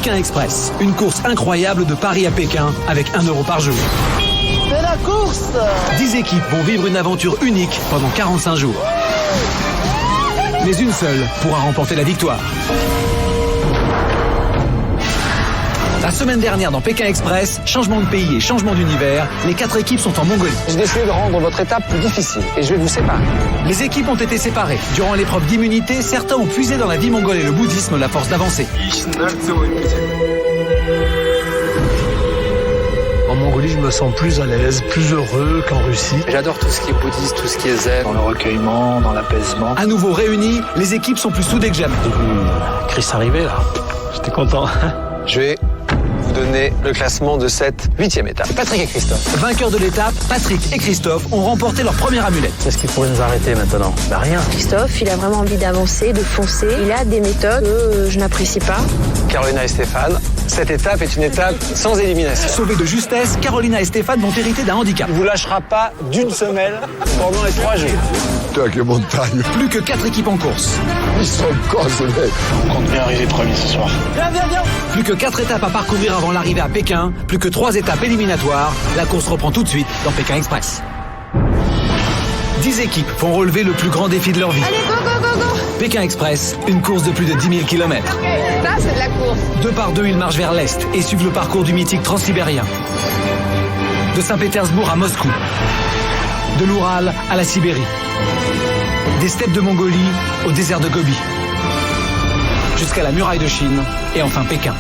Pékin Express, une course incroyable de Paris à Pékin avec 1 euro par jour. C'est la course! 10 équipes vont vivre une aventure unique pendant 45 jours. Mais une seule pourra remporter la victoire. La semaine dernière dans Pékin Express, changement de pays et changement d'univers, les 4 équipes sont en Mongolie. J'ai décidé de rendre votre étape plus difficile et je vais vous séparer. Les équipes ont été séparées. Durant l'épreuve d'immunité, certains ont puisé dans la vie mongole et le bouddhisme la force d'avancer. En Mongolie, je me sens plus à l'aise, plus heureux qu'en Russie. J'adore tout ce qui est bouddhiste, tout ce qui est zen. Dans le recueillement, dans l'apaisement. À nouveau réunis, les équipes sont plus soudées que jamais. J'ai vu Chris arriver là. J'étais content. Je vais vous donner le classement de cette 8e étape. Patrick et Christophe. Vainqueurs de l'étape, Patrick et Christophe ont remporté leur première amulette. Qu'est-ce qui pourrait nous arrêter maintenant? Bah rien. Christophe, il a vraiment envie d'avancer, de foncer. Il a des méthodes que je n'apprécie pas. Carolina et Stéphane. Cette étape est une étape sans élimination. Sauvées de justesse, Carolina et Stéphane vont hériter d'un handicap. Il ne vous lâchera pas d'une semelle pendant les 3 jours. Avec les montagnes. Plus que 4 équipes en course. Ils sont cons, ces mecs. On compte bien arriver premier ce soir. Plus que 4 étapes à parcourir avant l'arrivée à Pékin. Plus que 3 étapes éliminatoires. La course reprend tout de suite dans Pékin Express. 10 équipes vont relever le plus grand défi de leur vie. Allez, go, go, go, go! Pékin Express, une course de plus de 10 000 km. Ça, c'est de la course. 2 par 2, ils marchent vers l'est et suivent le parcours du mythique transsibérien. De Saint-Pétersbourg à Moscou. De l'Oural à la Sibérie. Des steppes de Mongolie au désert de Gobi. Jusqu'à la muraille de Chine et enfin Pékin.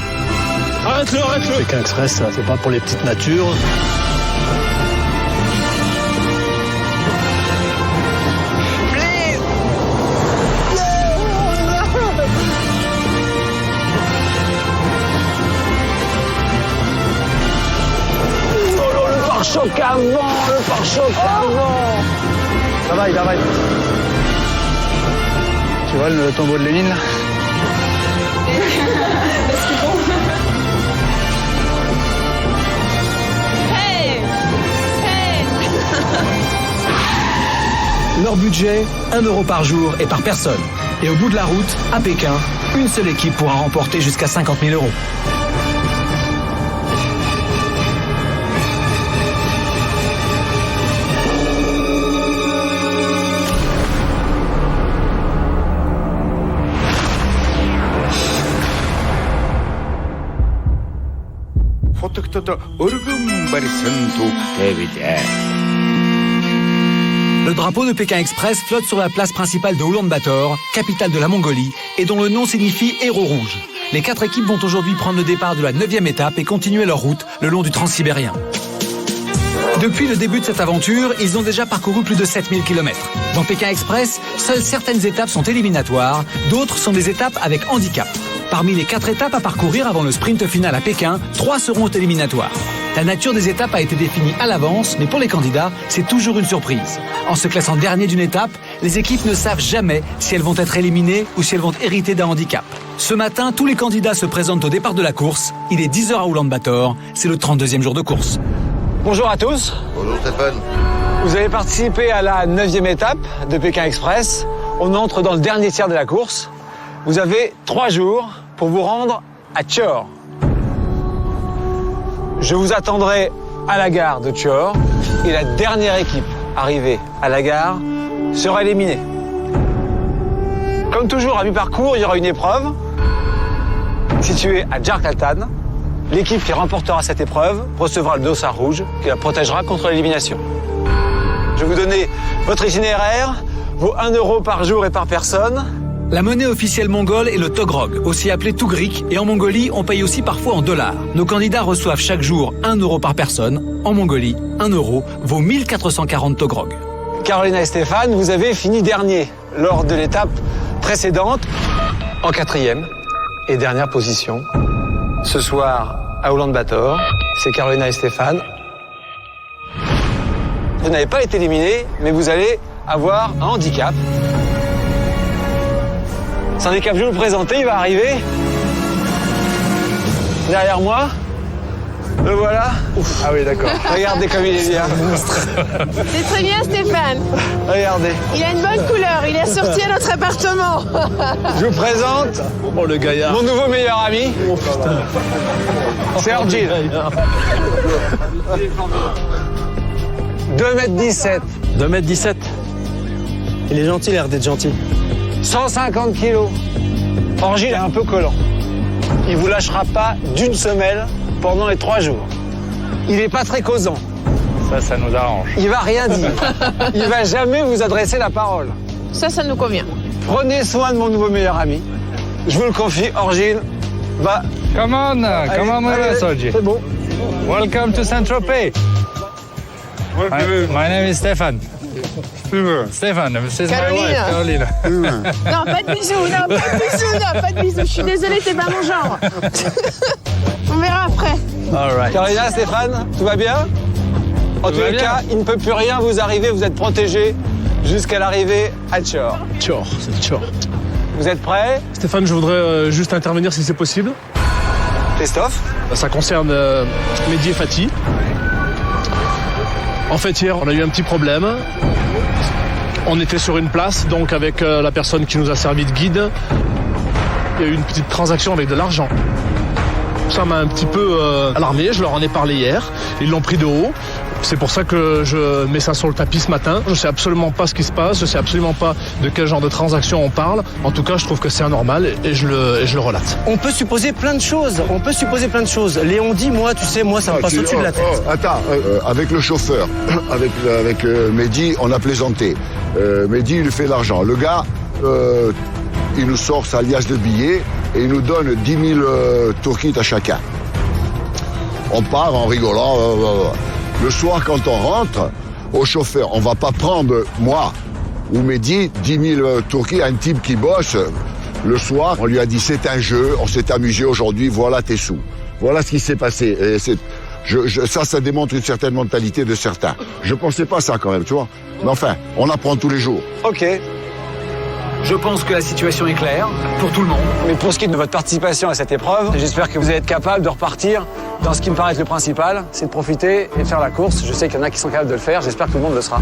Arrête-le, arrête-le. Pékin Express, ça, c'est pas pour les petites natures. Pare-choc avant, le pare-choc avant. Ça va, il arrête. Tu vois le tombeau de Lénine là? Leur budget, 1 euro par jour et par personne. Et au bout de la route, à Pékin, une seule équipe pourra remporter jusqu'à 50 000 euros. Le drapeau de Pékin Express flotte sur la place principale de Oulan-Bator, capitale de la Mongolie, et dont le nom signifie héros rouge. Les 4 équipes vont aujourd'hui prendre le départ de la 9e étape et continuer leur route le long du transsibérien. Depuis le début de cette aventure, ils ont déjà parcouru plus de 7000 km. Dans Pékin Express, seules certaines étapes sont éliminatoires, d'autres sont des étapes avec handicap. Parmi les 4 étapes à parcourir avant le sprint final à Pékin, 3 seront éliminatoires. La nature des étapes a été définie à l'avance, mais pour les candidats, c'est toujours une surprise. En se classant dernier d'une étape, les équipes ne savent jamais si elles vont être éliminées ou si elles vont hériter d'un handicap. Ce matin, tous les candidats se présentent au départ de la course. Il est 10h à Oulan-Bator, c'est le 32e jour de course. Bonjour à tous. Bonjour Stéphane. Vous avez participé à la 9e étape de Pékin Express. On entre dans le dernier tiers de la course. Vous avez 3 jours pour vous rendre à Chor. Je vous attendrai à la gare de Chor et la dernière équipe arrivée à la gare sera éliminée. Comme toujours à mi-parcours, il y aura une épreuve située à Djarkatan. L'équipe qui remportera cette épreuve recevra le dossard rouge qui la protégera contre l'élimination. Je vais vous donner votre itinéraire, vos 1 euro par jour et par personne. La monnaie officielle mongole est le togrog, aussi appelé tougrik, et en Mongolie, on paye aussi parfois en dollars. Nos candidats reçoivent chaque jour 1 euro par personne. En Mongolie, 1 euro vaut 1440 togrog. Carolina et Stéphane, vous avez fini dernier lors de l'étape précédente, en 4e et dernière position. Ce soir, à Oulan-Bator, c'est Carolina et Stéphane. Vous n'avez pas été éliminés, mais vous allez avoir un handicap. Ce handicap, je vais vous le présenter, il va arriver derrière moi. Le voilà. Ah oui, d'accord. Regardez comme il est bien. C'est très bien, Stéphane. Regardez. Il a une bonne couleur. Il est sorti à notre appartement. Je vous présente Oh, le gaillard. mon nouveau meilleur ami. Oh, putain. C'est Orgil. 2,17 m. 2m17. Il est gentil, l'air d'être gentil. 150 kilos. Orgil est un peu collant. Il vous lâchera pas d'une semelle pendant les 3 jours. Il est pas très causant. Ça nous arrange. Il va rien dire. Il va jamais vous adresser la parole. Ça nous convient. Prenez soin de mon nouveau meilleur ami. Je vous le confie, Orgil va... Come on with us, Orgil. C'est bon. Welcome to Saint-Tropez. My name is Stefan. Stefan, this is my wife, Carolina. Non, pas de bisous. Non, pas de bisous. Non, pas de bisous. Je suis désolée, t'es pas mon genre. On verra après. All right. Carolina, Stéphane, tout va bien? En tous va les bien. cas, il ne peut plus rien vous arriver. Vous êtes protégés jusqu'à l'arrivée à Tchor. Tchor, c'est Tchor. Vous êtes prêts? Stéphane, je voudrais juste intervenir si c'est possible. Christophe? Ça concerne Mehdi et Fatih. En fait, hier, on a eu un petit problème. On était sur une place, donc avec la personne qui nous a servi de guide. Il y a eu une petite transaction avec de l'argent. Ça m'a un petit peu alarmé, je leur en ai parlé hier. Ils l'ont pris de haut. C'est pour ça que je mets ça sur le tapis ce matin. Je ne sais absolument pas ce qui se passe, je ne sais absolument pas de quel genre de transaction on parle. En tout cas, je trouve que c'est anormal et je le relate. On peut supposer plein de choses. Léon dit, moi, tu sais, moi, ça me passe au-dessus de la tête. Attends, avec le chauffeur, avec Mehdi, on a plaisanté. Mehdi, il lui fait l'argent. Le gars, il nous sort sa liasse de billets et il nous donne 10 000 tourkites à chacun. On part en rigolant. Le soir, quand on rentre, au chauffeur, on va pas prendre, moi ou Mehdi, 10 000 tourkites à un type qui bosse. Le soir, on lui a dit, c'est un jeu, on s'est amusé aujourd'hui, voilà tes sous. Voilà ce qui s'est passé. Et ça démontre une certaine mentalité de certains. Je pensais pas ça quand même, tu vois. Mais enfin, on apprend tous les jours. Ok. Je pense que la situation est claire pour tout le monde. Mais pour ce qui est de votre participation à cette épreuve, j'espère que vous allez être capable de repartir dans ce qui me paraît être le principal, c'est de profiter et de faire la course. Je sais qu'il y en a qui sont capables de le faire, j'espère que tout le monde le sera.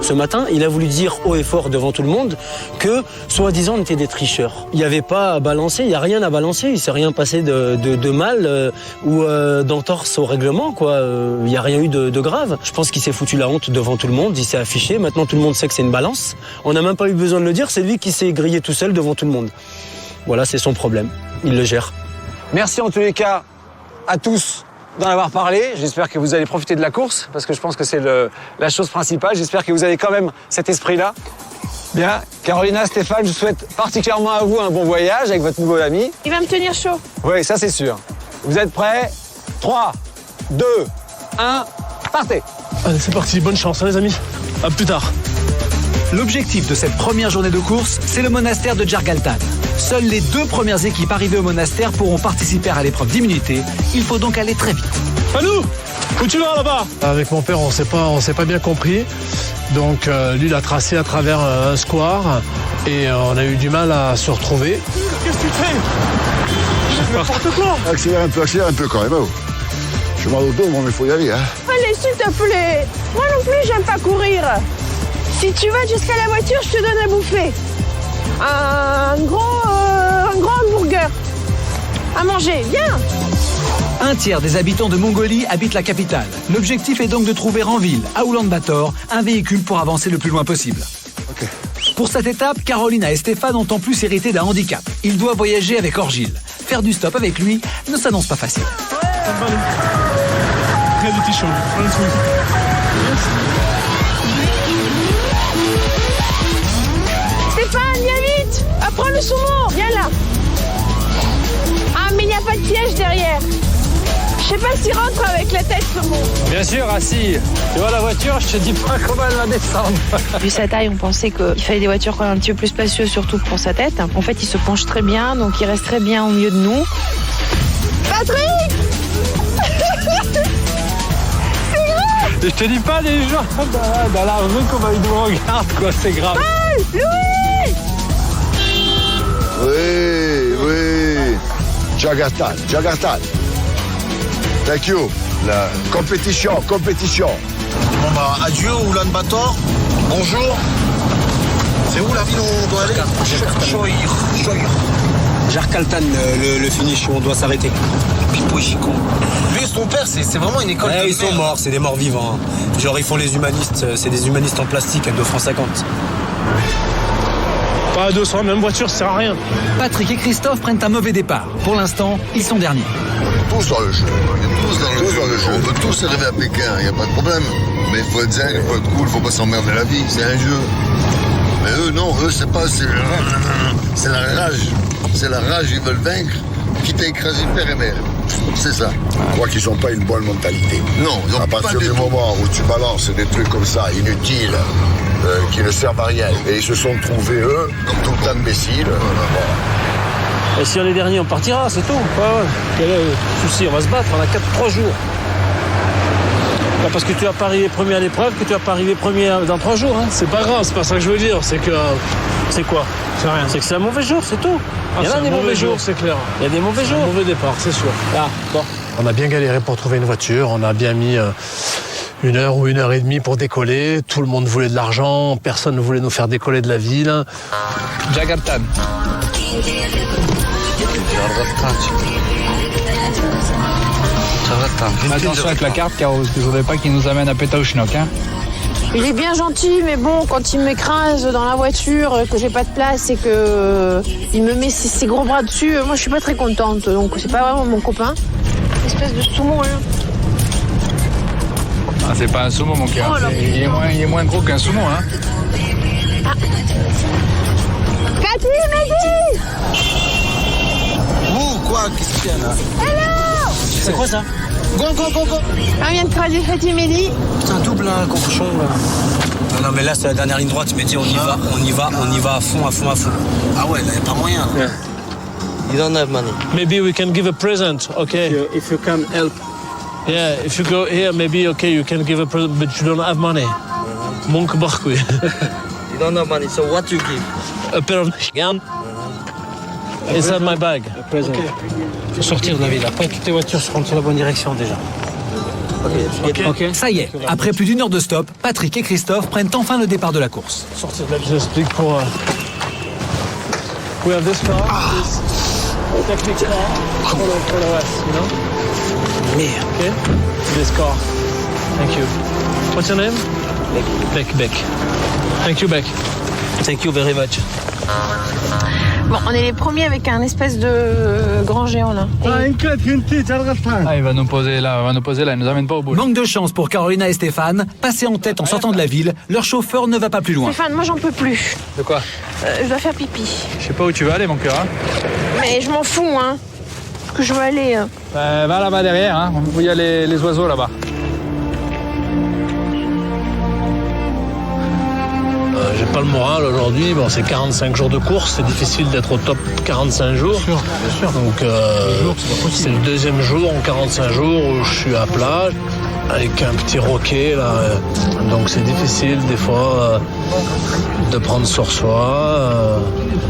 Ce matin, il a voulu dire haut et fort devant tout le monde que, soi-disant, on était des tricheurs. Il n'y avait pas à balancer, il n'y a rien à balancer. Il ne s'est rien passé de mal ou d'entorse au règlement, quoi. Il n'y a rien eu de grave. Je pense qu'il s'est foutu la honte devant tout le monde, il s'est affiché. Maintenant, tout le monde sait que c'est une balance. On n'a même pas eu besoin de le dire, c'est lui qui s'est grillé tout seul devant tout le monde. Voilà, c'est son problème. Il le gère. Merci en tous les cas à tous d'en avoir parlé. J'espère que vous allez profiter de la course, parce que je pense que c'est la chose principale. J'espère que vous avez quand même cet esprit-là. Bien, Carolina, Stéphane, je souhaite particulièrement à vous un bon voyage avec votre nouveau ami. Il va me tenir chaud. Oui, ça c'est sûr. Vous êtes prêts? 3, 2, 1, partez! Allez, c'est parti, bonne chance, hein, les amis. À plus tard. L'objectif de cette première journée de course, c'est le monastère de Djargaltan. Seules les 2 premières équipes arrivées au monastère pourront participer à l'épreuve d'immunité. Il faut donc aller très vite. Alou, où tu vas là-bas? Avec mon père, on s'est pas bien compris. Donc lui, il a tracé à travers un square et on a eu du mal à se retrouver. Qu'est-ce que tu fais? N'importe quoi. Accélère un peu quand même. Oh. Je m'en au dos, mais il faut y aller. Hein. Allez, s'il te plaît. Moi non plus, j'aime pas courir. Si tu vas jusqu'à la voiture, je te donne à bouffer. Un grand hamburger. À manger, viens. Un tiers des habitants de Mongolie habitent la capitale. L'objectif est donc de trouver en ville, à Oulan-Bator, un véhicule pour avancer le plus loin possible. Ok. Pour cette étape, Carolina et Stéphane ont en plus hérité d'un handicap. Ils doivent voyager avec Orgil. Faire du stop avec lui ne s'annonce pas facile. Reality show. Stéphane, viens vite. Apprends le sumo. Viens là. Ah, mais il n'y a pas de piège derrière. Je sais pas s'il rentre avec la tête, sumo. Bien sûr, assis. Tu vois la voiture, je te dis pas comment elle va descendre. Vu sa taille, on pensait qu'il fallait des voitures quand même un petit peu plus spacieuses, surtout pour sa tête. En fait, il se penche très bien, donc il reste très bien au milieu de nous. Patrick! Je te dis pas les gens dans la rue comment ils nous regardent, quoi, c'est grave. Louis! Oui. Djargaltan. Thank you. La compétition. Bon bah, adieu Oulan-Bator. Bonjour. C'est où la ville où on doit aller? Choir. Jarkaltan, le finish où on doit s'arrêter. Pipo et Chico. Lui et son père, c'est vraiment une école de Ils sont merde. morts, c'est des morts vivants. Genre ils font les humanistes, c'est des humanistes en plastique à 2 francs 50. Pas à 200, même voiture, ça sert à rien. Patrick et Christophe prennent un mauvais départ. Pour l'instant, ils sont derniers. Tous dans le jeu. Tous dans le jeu. On peut tous arriver à Pékin, il n'y a pas de problème. Mais il faut être zen, il faut être cool, il faut pas s'emmerder la vie, c'est un jeu. Mais eux, non, eux, c'est pas, c'est la rage. C'est la rage, ils veulent vaincre, quitte à écraser père et mère. C'est ça. Je crois qu'ils n'ont pas une bonne mentalité. Non, ils ont À pas partir du du tout. moment où tu balances des trucs comme ça, inutiles, qui ne servent à rien, et ils se sont trouvés, eux, comme tout le temps imbéciles. Et si on est dernier, on partira, c'est tout. Ouais. Quel est le souci? On va se battre, on a 3 jours. Pas parce que tu vas pas arriver premier à l'épreuve que tu vas pas arriver premier dans 3 jours. Hein. C'est pas grave, c'est pas ça que je veux dire. C'est que. C'est quoi? C'est rien. C'est que c'est un mauvais jour, c'est tout. Il y en a c'est des un mauvais jours. c'est clair. Il y a des mauvais jours. Un mauvais départ, c'est sûr. Ah, bon. On a bien galéré pour trouver une voiture. On a bien mis 1 heure ou 1 heure et demie pour décoller. Tout le monde voulait de l'argent. Personne ne voulait nous faire décoller de la ville. Jarkaltan. Attention avec la carte, Caro, parce que je voudrais pas qu'il nous amène à Pétaouchnok, hein. Il est bien gentil, mais bon, quand il m'écrase dans la voiture, que j'ai pas de place et que il me met ses gros bras dessus, moi je suis pas très contente. Donc c'est pas vraiment mon copain. Espèce de sumo, hein. Ah, c'est pas un sumo, mon cœur. Oh, là, il est moins gros qu'un sumo, hein. Cathy, Mehdi! Ouh, quoi? Qu'est-ce qu'il y a là? C'est quoi ça? Go. On vient de croiser Cathy et Mehdi. Putain, double un cochon là. Non, mais là c'est la dernière ligne droite, tu me dis on y va à fond. Ah ouais, là, y a pas moyen. Yeah. You don't have money. Maybe we can give a present, okay? If you come help. Yeah, if you go here, maybe okay, you can give a present, but you don't have money. Monk barkui. You don't have money, so what you give? A pair of gun. Inside my bag. A present. Okay. Faut sortir de la ville. Après, toutes les voitures seront sur la bonne direction déjà. Ok. Ça y est, après plus d'1 heure de stop, Patrick et Christophe prennent enfin le départ de la course. Sortir de la ville. J'explique pour. We have this car, this technic car for the rest, you know? Merde. Okay? This car. Thank you. What's your name? Beck. Thank you, Beck. Thank you very much. Bon, on est les premiers avec un espèce de grand géant là. Ah, il va nous poser là, il nous amène pas au bout. Manque de chance pour Carolina et Stéphane. Passés en tête en sortant de la ville, leur chauffeur ne va pas plus loin. Stéphane, moi j'en peux plus. De quoi? Je dois faire pipi. Je sais pas où tu vas aller, mon cœur, hein. Mais je m'en fous, hein. Parce que je veux aller. Va là-bas derrière, hein, où il y a les oiseaux là-bas. J'ai pas le moral aujourd'hui. Bon, c'est 45 jours de course. C'est difficile d'être au top 45 jours. Bien sûr. Donc, c'est le 2e jour en 45 jours où je suis à plat avec un petit roquet là. Donc, c'est difficile des fois de prendre sur soi.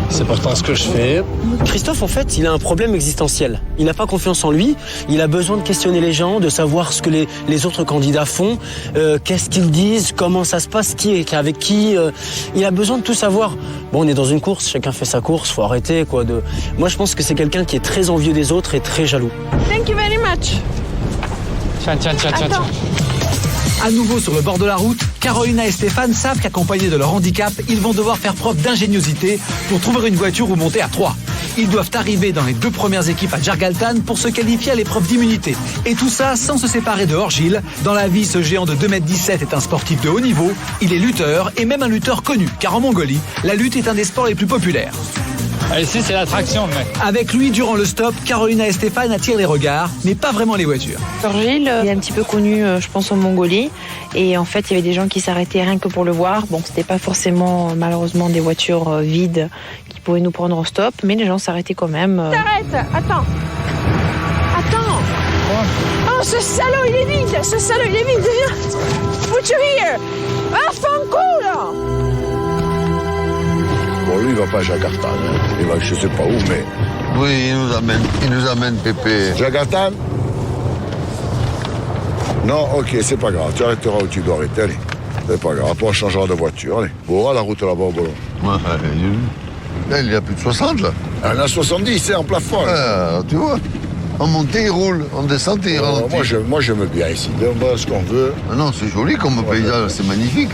C'est pourtant ce que je fais. Christophe, en fait, il a un problème existentiel. Il n'a pas confiance en lui. Il a besoin de questionner les gens, de savoir ce que les autres candidats font, qu'est-ce qu'ils disent, comment ça se passe, qui est avec qui. Il a besoin de tout savoir. Bon, on est dans une course, chacun fait sa course, faut arrêter quoi. Moi, je pense que c'est quelqu'un qui est très envieux des autres et très jaloux. Thank you very much. Tiens. Attends. À nouveau sur le bord de la route, Carolina et Stéphane savent qu'accompagnés de leur handicap, ils vont devoir faire preuve d'ingéniosité pour trouver une voiture ou monter à 3. Ils doivent arriver dans les 2 premières équipes à Jarkaltan pour se qualifier à l'épreuve d'immunité. Et tout ça sans se séparer de Orgil. Dans la vie, ce géant de 2,17 m est un sportif de haut niveau. Il est lutteur et même un lutteur connu, car en Mongolie, la lutte est un des sports les plus populaires. Ah, ici, c'est l'attraction, mec. Avec lui, durant le stop, Carolina et Stéphane attirent les regards, mais pas vraiment les voitures. Orgil, il est un petit peu connu, je pense, en Mongolie. Et en fait, il y avait des gens qui s'arrêtaient rien que pour le voir. Bon, c'était pas forcément, malheureusement, des voitures vides qui pouvaient nous prendre au stop, mais les gens s'arrêtaient quand même. T'arrêtes. Attends. Oh, ce salaud, il est vide. Viens. Put you here. Ah, fanculo. Bon, lui, il va pas à Jarkaltan, hein. Il va je sais pas où, mais... Oui, il nous amène Pépé. Jarkaltan? Non, ok, c'est pas grave. Tu arrêteras où tu dois arrêter, allez. C'est pas grave, après on changera de voiture, allez. Bon, à la route là-bas au ballon. Ouais, là, il y a plus de 60, là. On a 70, c'est en plafond. Tu vois, en montée, il roule. En descente, il ralentit. Moi, j'aime bien ici. On voit ce qu'on veut. Ah non, c'est joli comme paysage, c'est magnifique.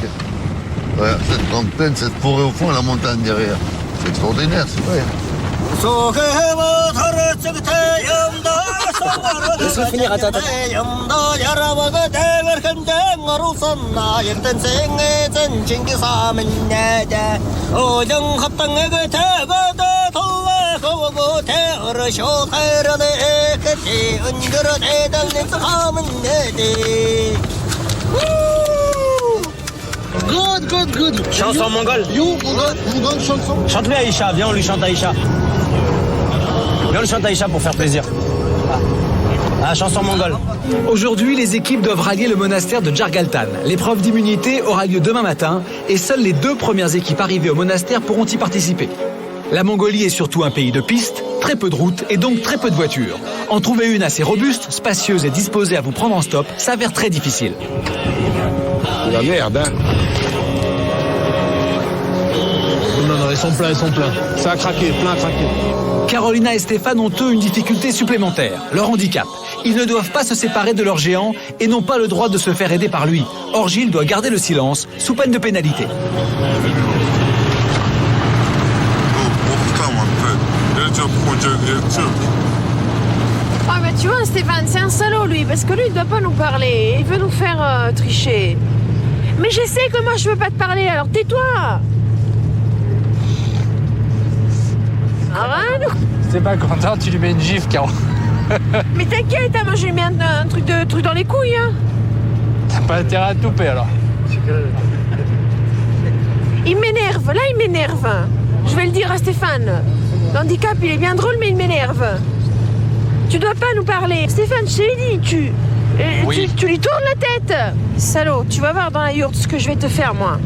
Ouais, cette grande plaine, cette forêt au fond, la montagne derrière. C'est extraordinaire, c'est vrai. Laisse-le finir, attends. Good. Chanson mongole. Vous donne chanson. Chante-lui Aïcha, viens on lui chante Aïcha. Viens on lui chante Aïcha pour faire plaisir. Ah, chanson mongole. Aujourd'hui, les équipes doivent rallier le monastère de Djargaltan. L'épreuve d'immunité aura lieu demain matin et seules les 2 premières équipes arrivées au monastère pourront y participer. La Mongolie est surtout un pays de pistes, très peu de routes et donc très peu de voitures. En trouver une assez robuste, spacieuse et disposée à vous prendre en stop s'avère très difficile. C'est la merde, hein. Non, ils sont pleins. Ça a craqué, plein à craquer. Carolina et Stéphane ont eux une difficulté supplémentaire, leur handicap. Ils ne doivent pas se séparer de leur géant et n'ont pas le droit de se faire aider par lui. Or Gilles doit garder le silence sous peine de pénalité. Ah mais tu vois Stéphane, c'est un salaud lui, parce que lui il ne doit pas nous parler, il veut nous faire tricher. Mais j'essaie que moi je veux pas te parler, alors tais-toi. Arrête. T'es pas content, tu lui mets une gifle, Caro. Mais t'inquiète, hein, moi je lui mets un truc dans les couilles. Hein. T'as pas intérêt à te louper alors. Il m'énerve, là il m'énerve. Je vais le dire à Stéphane. L'handicap il est bien drôle mais il m'énerve. Tu dois pas nous parler. Stéphane, je t'ai dit, tu lui tournes la tête. Salaud, tu vas voir dans la yourte ce que je vais te faire moi.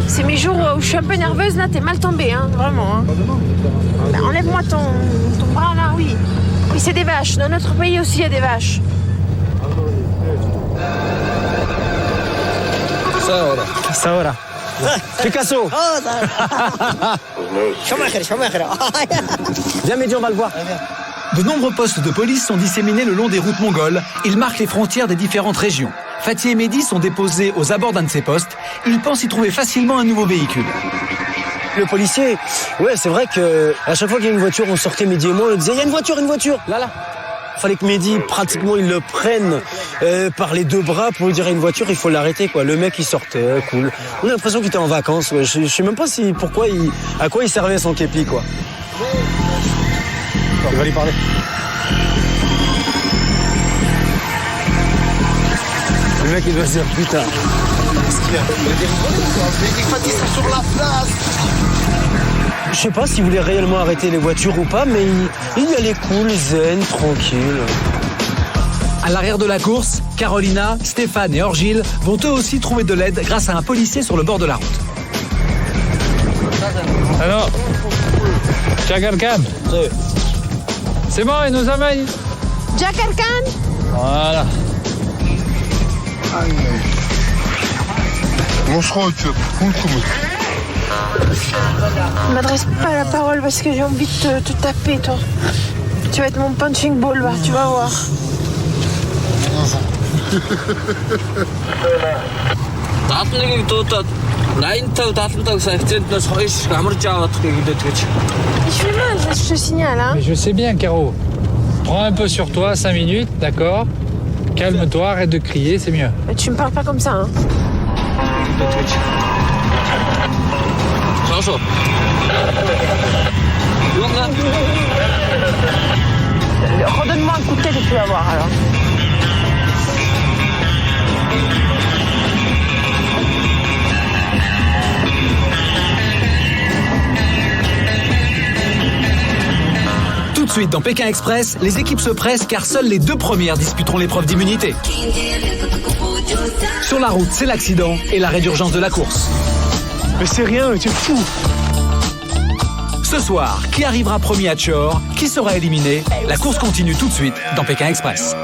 C'est mes jours où je suis un peu nerveuse, là, t'es mal tombé, hein, vraiment. Hein. Bah, enlève-moi ton bras, là, oui. Oui, c'est des vaches. Dans notre pays aussi, il y a des vaches. Ça va. Picasso. Viens Mehdi, on va le voir. De nombreux postes de police sont disséminés le long des routes mongoles. Ils marquent les frontières des différentes régions. Fatih et Mehdi sont déposés aux abords d'un de ces postes. Ils pensent y trouver facilement un nouveau véhicule. Le policier, ouais, c'est vrai que à chaque fois qu'il y a une voiture, on sortait Mehdi et moi, on disait il y a une voiture. Là. Fallait que Mehdi, pratiquement, il le prenne par les 2 bras pour lui dire à une voiture, il faut l'arrêter, quoi. Le mec, il sortait, cool. On a l'impression qu'il était en vacances. Ouais. Je sais même pas à quoi il servait son képi, quoi. Il va lui parler. Le mec, il doit se dire, putain. Qu'est-ce qu'il a dit sur la place. Je sais pas s'il voulait réellement arrêter les voitures ou pas, mais il y allait cool, zen, tranquille. À l'arrière de la course, Carolina, Stéphane et Orgile vont eux aussi trouver de l'aide grâce à un policier sur le bord de la route. Alors, Djargaltan. C'est bon, il nous amène. Djargaltan. Voilà. Ne m'adresse pas la parole parce que j'ai envie de te taper, toi. Tu vas être mon punching ball, là, tu vas voir. Il fait mal, je te signale, hein. Mais je sais bien, Caro. Prends un peu sur toi, 5 minutes, d'accord? Calme-toi, arrête de crier, c'est mieux. Mais tu me parles pas comme ça, hein. Redonne-moi un coup de tête et tu vas voir, alors. Tout de suite dans Pékin Express, les équipes se pressent car seules les 2 premières disputeront l'épreuve d'immunité. Sur la route, c'est l'accident et l'arrêt d'urgence de la course. Mais c'est rien, tu es fou. Ce soir, qui arrivera premier à Chor? Qui sera éliminé? La course continue tout de suite dans Pékin Express.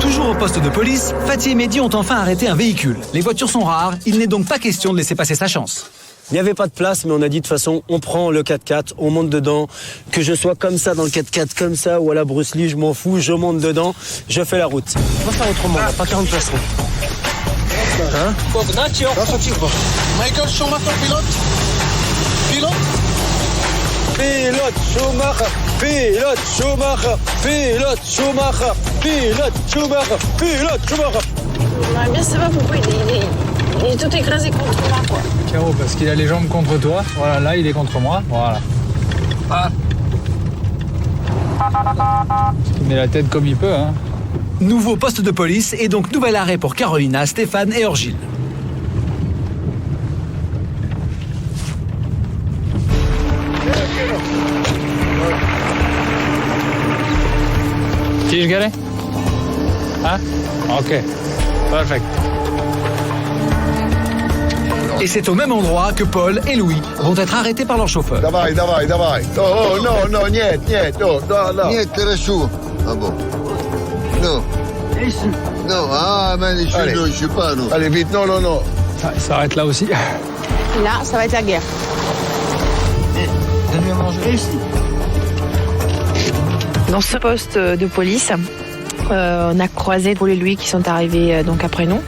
Toujours au poste de police, Fatih et Mehdi ont enfin arrêté un véhicule. Les voitures sont rares, il n'est donc pas question de laisser passer sa chance. Il n'y avait pas de place, mais on a dit de toute façon, on prend le 4x4, on monte dedans. Que je sois comme ça dans le 4x4, comme ça, ou à la Bruce Lee, je m'en fous, je monte dedans, je fais la route. On va faire autrement, on n'a pas 40 places. Hein? Michael Schumacher, pilote. Pilote. Pilote Schumacher, pilote Schumacher, pilote Schumacher, pilote Schumacher, pilote Schumacher. J'aimerais bien savoir pourquoi il est tout écrasé contre moi, quoi. Caro, parce qu'il a les jambes contre toi. Voilà, là, il est contre moi. Voilà. Ah. Il met la tête comme il peut, hein. Nouveau poste de police et donc nouvel arrêt pour Carolina, Stéphane et Orgile. Qui je garais? Hein? Ok. Perfect. Et c'est au même endroit que Paul et Louis vont être arrêtés par leur chauffeur. Давай. Oh, non, niet, oh, là. Niet, reçu. Ah bon. Non. Non, ah, mais je sais pas, non. Allez, vite, non. Ça s'arrête là aussi. Là, ça va être la guerre. Donne-lui à manger. Dans ce poste de police, on a croisé Paul et Louis qui sont arrivés donc après nous.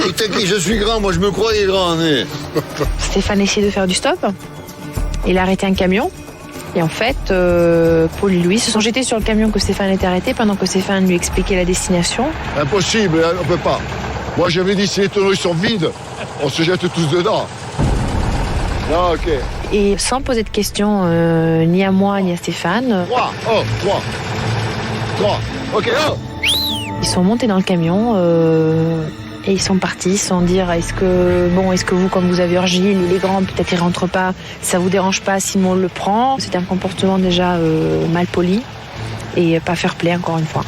Et t'as dit, je suis grand, moi je me croyais grand, mais... Stéphane essayait de faire du stop. Il a arrêté un camion. Et en fait, Paul et Louis se sont jetés sur le camion que Stéphane était arrêté pendant que Stéphane lui expliquait la destination. Impossible, on peut pas. Moi, j'avais dit, si les tonneaux ils sont vides, on se jette tous dedans. Non, ok. Et sans poser de questions ni à moi ni à Stéphane, 3. Ok, oh. ils sont montés dans le camion et ils sont partis sans dire est-ce que vous, comme vous avez Orgile, il est grand, peut-être il rentre pas, ça vous dérange pas si on le prend. C'était un comportement déjà mal poli et pas fair play encore une fois.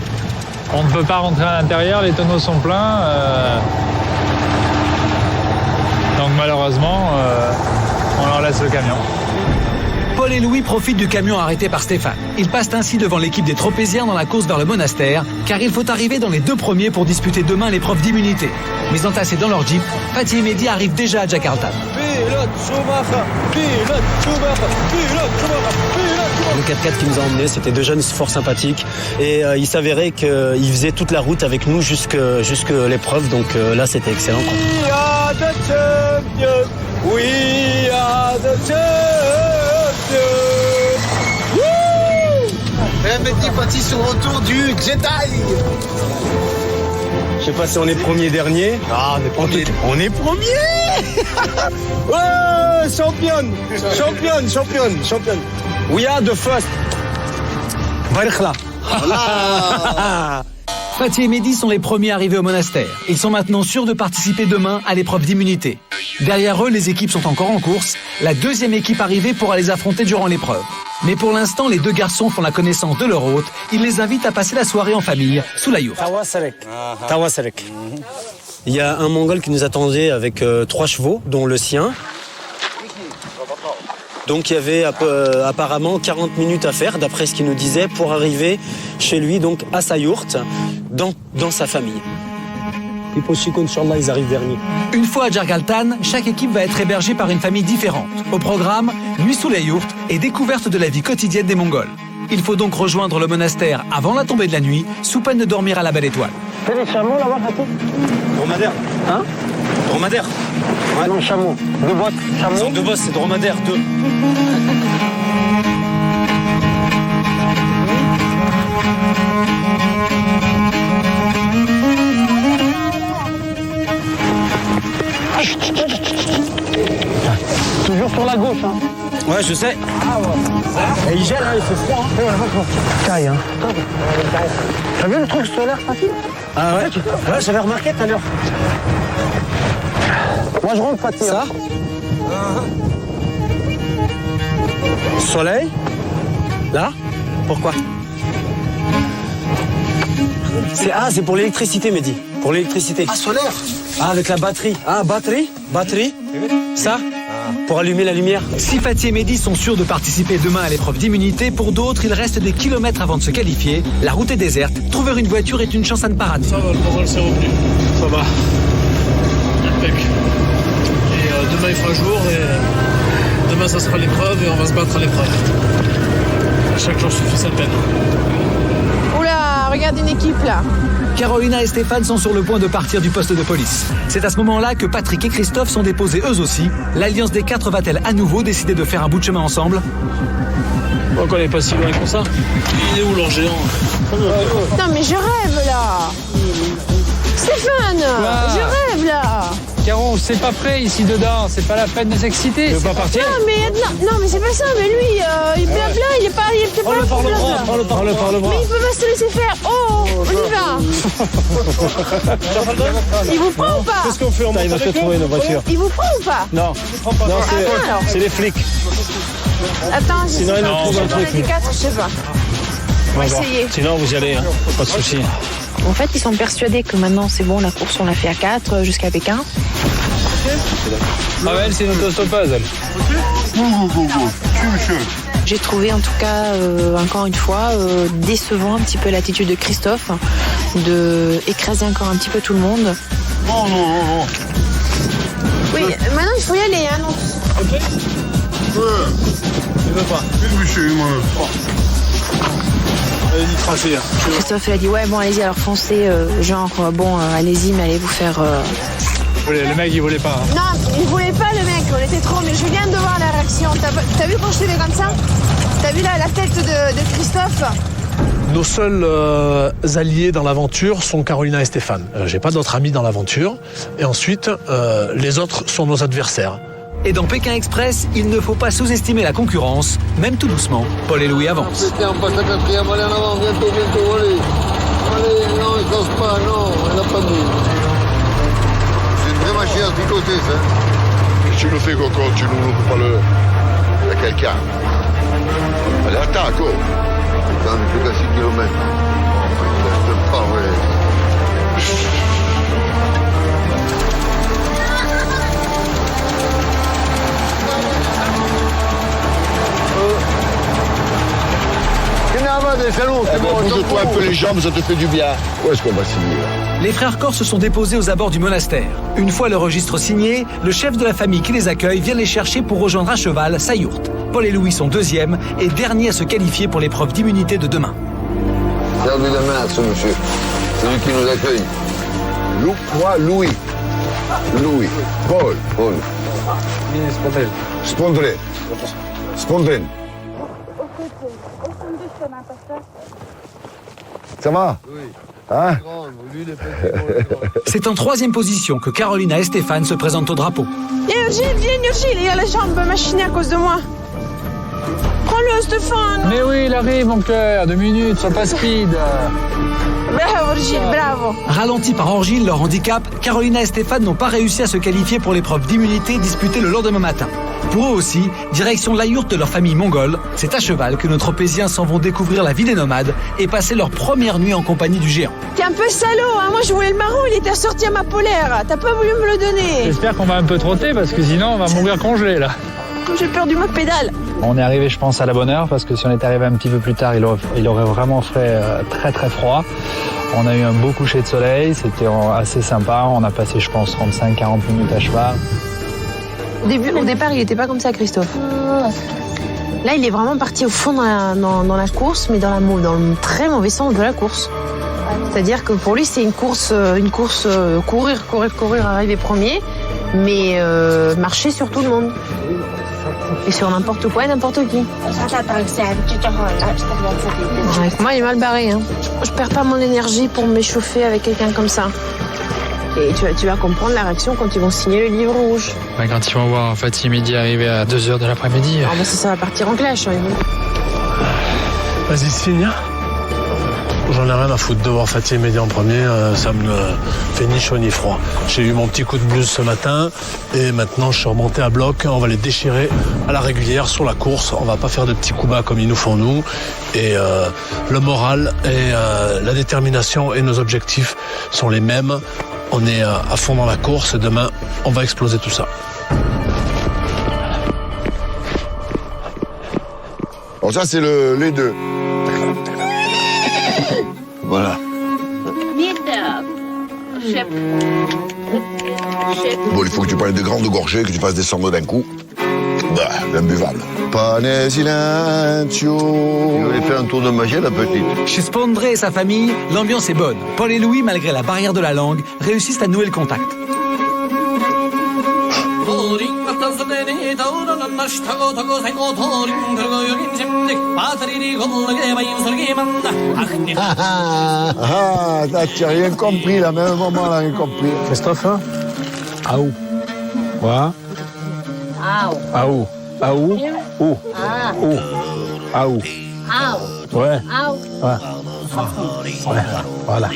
On ne peut pas rentrer à l'intérieur, les tonneaux sont pleins. Donc malheureusement, on leur laisse le camion. Paul et Louis profitent du camion arrêté par Stéphane. Ils passent ainsi devant l'équipe des Tropéziens dans la course vers le monastère, car il faut arriver dans les 2 premiers pour disputer demain l'épreuve d'immunité. Mais entassés dans leur jeep, Fatih et Mehdi arrivent déjà à Jakarta. Pilote Schumacher, pilote Schumacher, pilote Schumacher, pilote Schumacher. Le 4x4 qui nous a emmenés, c'était 2 jeunes fort sympathiques. Et il s'avérait qu'ils faisaient toute la route avec nous jusque l'épreuve. Donc là, c'était excellent. We are the champions. We are the champions. Eh, Mehdi parti sur le retour du Jedi. Je sais pas si on est premier dernier. Ah, On est premier. Ouais, championne. We are the first. Barikhla. Fatih et Mehdi sont les premiers arrivés au monastère. Ils sont maintenant sûrs de participer demain à l'épreuve d'immunité. Derrière eux, les équipes sont encore en course. La 2e équipe arrivée pourra les affronter durant l'épreuve. Mais pour l'instant, les 2 garçons font la connaissance de leur hôte. Ils les invitent à passer la soirée en famille sous la yourte. Tawasarek. Il y a un Mongol qui nous attendait avec 3 chevaux, dont le sien. Donc il y avait apparemment 40 minutes à faire, d'après ce qu'il nous disait, pour arriver chez lui, donc à sa yourte, dans sa famille. Et pour Chico, Inch'Allah, ils arrivent derniers. Une fois à Jargaltan, chaque équipe va être hébergée par une famille différente. Au programme, nuit sous la yourte et découverte de la vie quotidienne des Mongols. Il faut donc rejoindre le monastère avant la tombée de la nuit, sous peine de dormir à la belle étoile. C'est les chameaux là-bas, Fatih? Dromadaire. Hein? Dromadaire. Ouais. Non, chameau. 2 boîtes. Chameau. 2 boîtes, c'est dromadaire, 2. Toujours sur la gauche, hein. Ouais, je sais. Ah ouais. Et il gèle, hein, il fait froid. Hein. Ouais, caille, hein. T'as vu le truc solaire, Fatih? Ah ouais. Ouais, j'avais remarqué tout à l'heure. Moi, je rentre, Fatih. Ça? Soleil. Là. Pourquoi? C'est pour l'électricité, Mehdi. Pour l'électricité. Ah, solaire. Ah, avec la batterie. Ah, batterie? Ça? Pour allumer la lumière. Si Fatih et Mehdi sont sûrs de participer demain à l'épreuve d'immunité, pour d'autres, il reste des kilomètres avant de se qualifier. La route est déserte. Trouver une voiture est une chance à ne pas rater. Ça va, le moral s'est revenu. Ça va. Impec. Et demain il fera jour et demain ça sera l'épreuve et on va se battre à l'épreuve. Chaque jour suffit sa peine. Oula, regarde une équipe là. Carolina et Stéphane sont sur le point de partir du poste de police. C'est à ce moment-là que Patrick et Christophe sont déposés eux aussi. L'Alliance des 4 va-t-elle à nouveau décider de faire un bout de chemin ensemble? Donc on n'est pas si loin que ça. Il est où leur géant? Non mais je rêve là. Stéphane, je rêve là. Caro, c'est pas prêt ici dedans, c'est pas la peine de s'exciter. Tu veux pas partir? Non mais c'est pas ça, mais lui, il blabla, il est peut-être pas Prends le bras. Mais il peut pas se laisser faire. Oh, on y va. Il vous prend ou pas? Qu'est-ce qu'on fait? On va se trouver nos voitures. Il vous prend ou pas? Non, c'est les flics. Attends, Sinon, il nous trouve un truc. Les 4, je sais pas. On va essayer. Sinon, vous y allez, hein. Pas de souci. En fait, ils sont persuadés que maintenant, c'est bon, la course, on l'a fait à 4 jusqu'à Pékin. Ah, elle, c'est une autostoppeuse, elle. J'ai trouvé en tout cas, encore une fois, décevant un petit peu l'attitude de Christophe, de écraser encore un petit peu tout le monde. Non. Oui, maintenant il faut y aller, hein. Ouais. Il veut pas. Monsieur, moi. Allez-y, tracez. Christophe il a dit ouais bon allez-y alors foncez, allez-y mais allez vous faire... Le mec, il voulait pas. Hein. Non, il voulait pas le mec, on était trop, mais je viens de voir la réaction. T'as vu quand je t'ai fait comme ça? T'as vu la tête de Christophe? Nos seuls alliés dans l'aventure sont Carolina et Stéphane. J'ai pas d'autres amis dans l'aventure. Et ensuite, les autres sont nos adversaires. Et dans Pékin Express, il ne faut pas sous-estimer la concurrence, même tout doucement. Paul et Louis avancent. On passe à quatrième, allez en avant, bientôt, allez. Allez, non, il casse pas, non, elle a pas mis. C'est une vraie machine à tricoter, ça. Tu nous fais coco, tu nous loupes pas le... Il y a quelqu'un. Allez, attends, go. Putain, mais plus qu'à 6 km. C'est pas vrai. Bouge-toi un peu les jambes, ça te fait du bien. Où est-ce qu'on va signer là? Les frères Corse se sont déposés aux abords du monastère. Une fois le registre signé, le chef de la famille qui les accueille vient les chercher pour rejoindre à cheval sa yourte. Paul et Louis sont deuxièmes et derniers à se qualifier pour l'épreuve d'immunité de demain. Servez la main à ce monsieur. C'est lui qui nous accueille. Moi, Louis. Paul. Spondren. Ça va? Oui. Hein? C'est en troisième position que Carolina et Stéphane se présentent au drapeau. Viens, Urgile, il a la jambe machinée à cause de moi. Prends-le, Stéphane. Mais oui, il arrive, mon cœur. 2 minutes, sois pas speed. Bravo, Urgile, bravo. Ralentis par Orgile, leur handicap, Carolina et Stéphane n'ont pas réussi à se qualifier pour l'épreuve d'immunité disputée le lendemain matin. Pour eux aussi, direction la yourte de leur famille mongole, c'est à cheval que nos tropéziens s'en vont découvrir la vie des nomades et passer leur première nuit en compagnie du géant. T'es un peu salaud, hein. Moi je voulais le marron, il était ressorti à ma polaire. T'as pas voulu me le donner. J'espère qu'on va un peu trotter parce que sinon on va mourir congelé là. J'ai perdu ma pédale. On est arrivé, je pense, à la bonne heure parce que si on était arrivé un petit peu plus tard, il aurait vraiment fait très très froid. On a eu un beau coucher de soleil, c'était assez sympa. On a passé, je pense, 35-40 minutes à cheval. Au départ, il était pas comme ça, Christophe. Là, il est vraiment parti au fond dans la course, mais dans le très mauvais sens de la course. C'est-à-dire que pour lui, c'est une course courir, arriver premier, mais marcher sur tout le monde. Et sur n'importe quoi et n'importe qui. Avec moi, il est mal barré. Hein. Je perds pas mon énergie pour m'échauffer avec quelqu'un comme ça. Et tu vas comprendre la réaction quand ils vont signer le livre rouge. Quand ils vont voir Fatih et Mehdi arriver à 2h de l'après-midi. Ça va partir en clash. Hein. Vas-y, signe. j'en ai rien à foutre de voir Fatih et Mehdi en premier, ça me fait ni chaud ni froid. J'ai eu mon petit coup de blues ce matin et maintenant je suis remonté à bloc, on va les déchirer à la régulière sur la course, on va pas faire de petits coups bas comme ils nous font nous et le moral et la détermination et nos objectifs sont les mêmes. On est à fond dans la course et demain on va exploser tout ça. Bon, ça c'est les deux. Voilà. Bon, il faut que tu prennes des grandes gorgées, que tu fasses descendre d'un coup. Bah, imbuvable. Pane silenzio. Il avait fait un tour de magie, la petite. Chez Spondré et sa famille, l'ambiance est bonne. Paul et Louis, malgré la barrière de la langue, réussissent à nouer le contact. Tu n'as rien compris, là, même moment, on n'a rien compris. Christophe, hein? Aou. Voilà. Aou. Aou. Ou. Ou. Aou. Ouais. Ouais. Ouais. Voilà.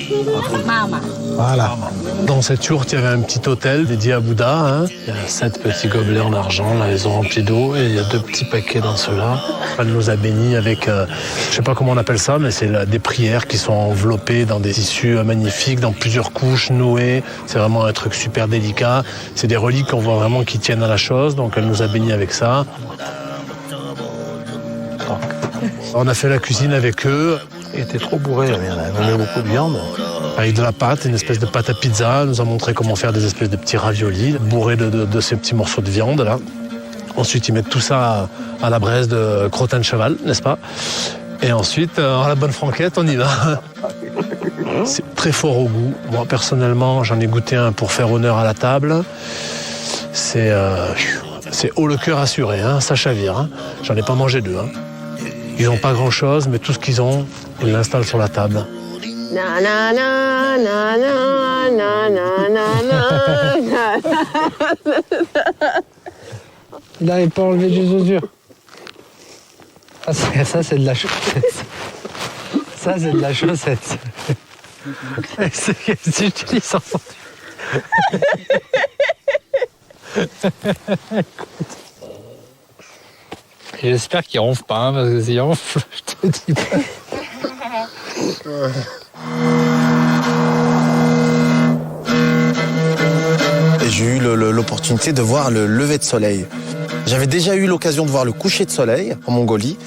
Voilà. Dans cette yourte, il y avait un petit hôtel dédié à Bouddha. Hein. Il y a 7 petits gobelets en argent, là, ils ont rempli d'eau. Et il y a 2 petits paquets dans ceux-là. Elle nous a bénis avec, je sais pas comment on appelle ça, mais c'est des prières qui sont enveloppées dans des tissus magnifiques, dans plusieurs couches nouées. C'est vraiment un truc super délicat. C'est des reliques qu'on voit vraiment qui tiennent à la chose. Donc elle nous a bénis avec ça. On a fait la cuisine avec eux. Il était trop bourré, il y avait beaucoup de viande. Avec de la pâte, une espèce de pâte à pizza. Elle nous a montré comment faire des espèces de petits raviolis bourrés de ces petits morceaux de viande là. Ensuite, ils mettent tout ça à la braise de crottin de cheval, n'est-ce pas? Et ensuite, à la bonne franquette, on y va. C'est très fort au goût. Moi, personnellement, j'en ai goûté un pour faire honneur à la table. C'est haut le cœur assuré, hein, ça chavire. Hein. J'en ai pas mangé 2. Hein. Ils n'ont pas grand-chose, mais tout ce qu'ils ont, ils l'installent sur la table. Na na na na na na na na. Il n'avait pas enlevé des osures. Ça, c'est de la chaussette. Ça, c'est de la chaussette. C'est utilisé J'espère qu'il ronfle pas, hein, parce que s'il ronfle, je te dis pas. J'ai eu l'opportunité de voir le lever de soleil. J'avais déjà eu l'occasion de voir le coucher de soleil en Mongolie,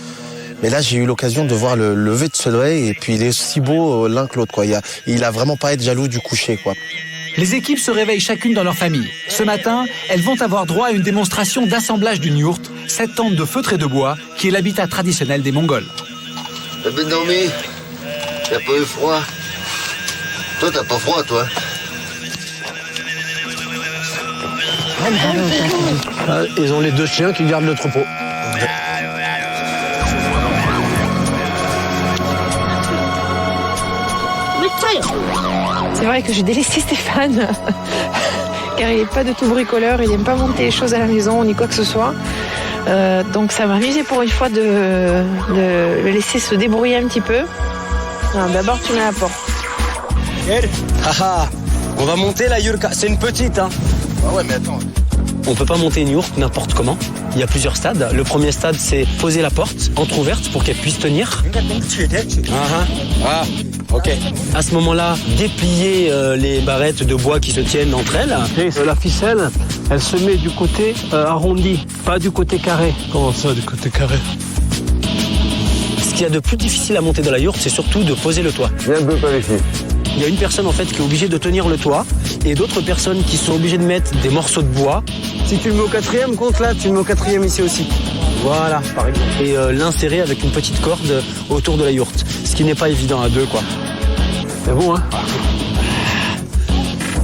mais là j'ai eu l'occasion de voir le lever de soleil et puis il est aussi beau l'un que l'autre, quoi. Il a vraiment pas à être jaloux du coucher, quoi. Les équipes se réveillent chacune dans leur famille. Ce matin, elles vont avoir droit à une démonstration d'assemblage d'une yourte, cette tente de feutre et de bois, qui est l'habitat traditionnel des Mongols. T'as bien dormi? T'as pas eu froid? Toi, t'as pas froid, toi? Ils ont les 2 chiens qui gardent le troupeau. C'est vrai que j'ai délaissé Stéphane, car il n'est pas de tout bricoleur, il n'aime pas monter les choses à la maison, ni quoi que ce soit. Donc ça m'a amusé pour une fois de le laisser se débrouiller un petit peu. D'abord, tu mets la porte. On va monter la yurka. C'est une petite, hein. Ah ouais, mais attends. On peut pas monter une yourte n'importe comment. Il y a plusieurs stades. Le premier stade, c'est poser la porte entrouverte pour qu'elle puisse tenir. Ok. À ce moment-là, déplier les barrettes de bois qui se tiennent entre elles. La ficelle, elle se met du côté arrondi, pas du côté carré. Comment ça, du côté carré? Ce qu'il y a de plus difficile à monter dans la yourte, c'est surtout de poser le toit. Viens un peu par ici. Il y a une personne en fait qui est obligée de tenir le toit et d'autres personnes qui sont obligées de mettre des morceaux de bois. Si tu le mets au 4e, compte là, tu le mets au 4e ici aussi. Voilà, par exemple. Et l'insérer avec une petite corde autour de la yourte. Ce qui n'est pas évident à 2, quoi. C'est bon, hein?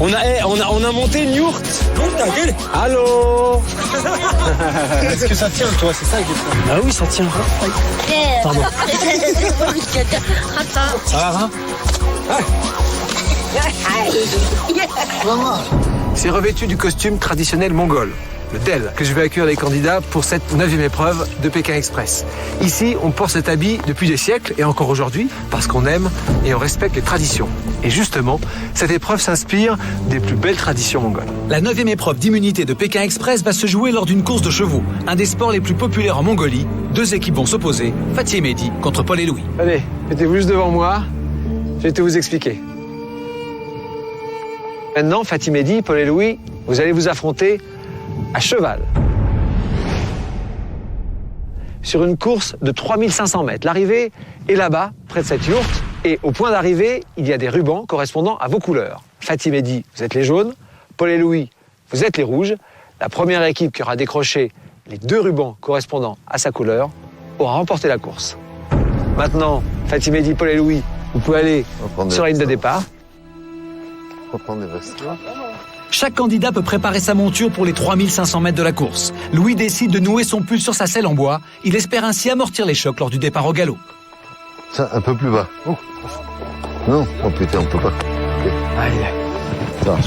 On a monté une yourte. Allô? Est-ce que ça tient, toi? C'est ça la question. Ah oui, ça tient. Pardon. Ça va, hein? C'est revêtu du costume traditionnel mongol. le DEL, que je vais accueillir les candidats pour cette 9e épreuve de Pékin Express. Ici, on porte cet habit depuis des siècles et encore aujourd'hui parce qu'on aime et on respecte les traditions. Et justement, cette épreuve s'inspire des plus belles traditions mongoles. La 9e épreuve d'immunité de Pékin Express va se jouer lors d'une course de chevaux, un des sports les plus populaires en Mongolie. Deux équipes vont s'opposer, Fatih et Mehdi contre Paul et Louis. Allez, mettez-vous juste devant moi, je vais tout vous expliquer. Maintenant, Fatih, Mehdi, Paul et Louis, vous allez vous affronter à cheval. Sur une course de 3500 mètres. L'arrivée est là-bas, près de cette yourte. Et au point d'arrivée, il y a des rubans correspondant à vos couleurs. Fatih, Mehdi, vous êtes les jaunes. Paul et Louis, vous êtes les rouges. La première équipe qui aura décroché les 2 rubans correspondant à sa couleur aura remporté la course. Maintenant, Fatih, Mehdi, Paul et Louis, vous pouvez aller sur la ligne de départ. Chaque candidat peut préparer sa monture pour les 3500 mètres de la course. Louis décide de nouer son pull sur sa selle en bois. Il espère ainsi amortir les chocs lors du départ au galop. Ça, un peu plus bas. Oh. Non, oh putain, on peut pas. Okay.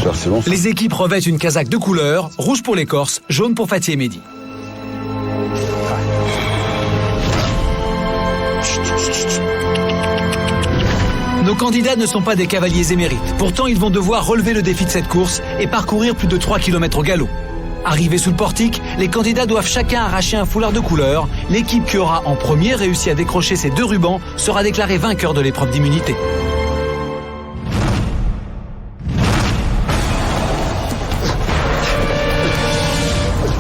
Ça, c'est bon. Les équipes revêtent une casaque de couleur, rouge pour les Corses, jaune pour Fatih et Mehdi. Nos candidats ne sont pas des cavaliers émérites. Pourtant, ils vont devoir relever le défi de cette course et parcourir plus de 3 km au galop. Arrivés sous le portique, les candidats doivent chacun arracher un foulard de couleur. L'équipe qui aura en premier réussi à décrocher ces 2 rubans sera déclarée vainqueur de l'épreuve d'immunité.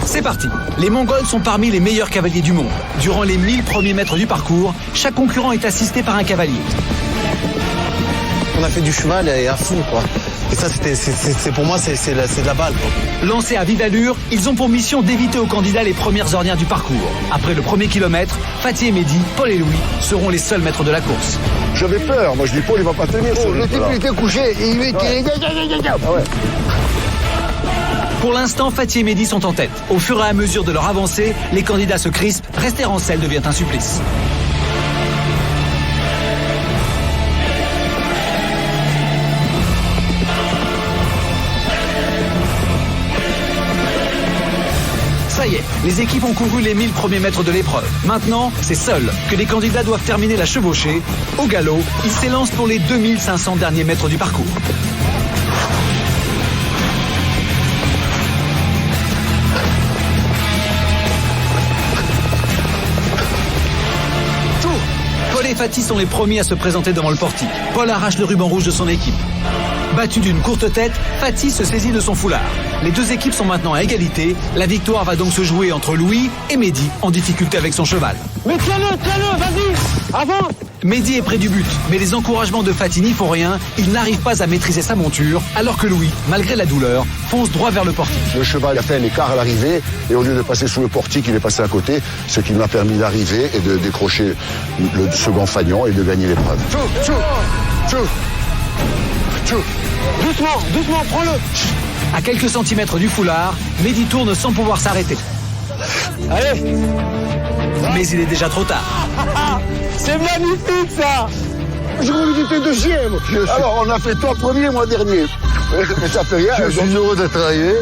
C'est parti. Les Mongols sont parmi les meilleurs cavaliers du monde. Durant les 1000 premiers mètres du parcours, chaque concurrent est assisté par un cavalier. On a fait du cheval et à fond, quoi. Et ça, c'est pour moi, c'est de la balle, quoi. Lancés à vive allure, ils ont pour mission d'éviter aux candidats les premières ornières du parcours. Après le premier kilomètre, Fatih et Mehdi, Paul et Louis seront les seuls maîtres de la course. J'avais peur, moi je dis Paul il va pas tenir. Le type il était couché et il était... Ah ouais. Pour l'instant, Fatih et Mehdi sont en tête. Au fur et à mesure de leur avancée, les candidats se crispent, rester en selle devient un supplice. Ça y est, les équipes ont couru les 1000 premiers mètres de l'épreuve. Maintenant, c'est seul que les candidats doivent terminer la chevauchée. Au galop, ils s'élancent pour les 2500 derniers mètres du parcours. Paul et Fatih sont les premiers à se présenter devant le portique. Paul arrache le ruban rouge de son équipe. Battu d'une courte tête, Fatih se saisit de son foulard. Les 2 équipes sont maintenant à égalité. La victoire va donc se jouer entre Louis et Mehdi, en difficulté avec son cheval. Mais tiens-le, vas-y, avance. Mehdi est près du but, mais les encouragements de Fatih n'y font rien. Il n'arrive pas à maîtriser sa monture, alors que Louis, malgré la douleur, fonce droit vers le portique. Le cheval a fait un écart à l'arrivée et au lieu de passer sous le portique, il est passé à côté, ce qui m'a permis d'arriver et de décrocher le second fanion et de gagner l'épreuve. Doucement, prends-le. À quelques centimètres du foulard, Mehdi tourne sans pouvoir s'arrêter. Allez. Mais il est déjà trop tard. C'est magnifique, ça. Je voulais dire deuxième. Alors, on a fait 3 premiers, moi dernier. Mais ça fait rien. Je suis heureux d'être arrivé.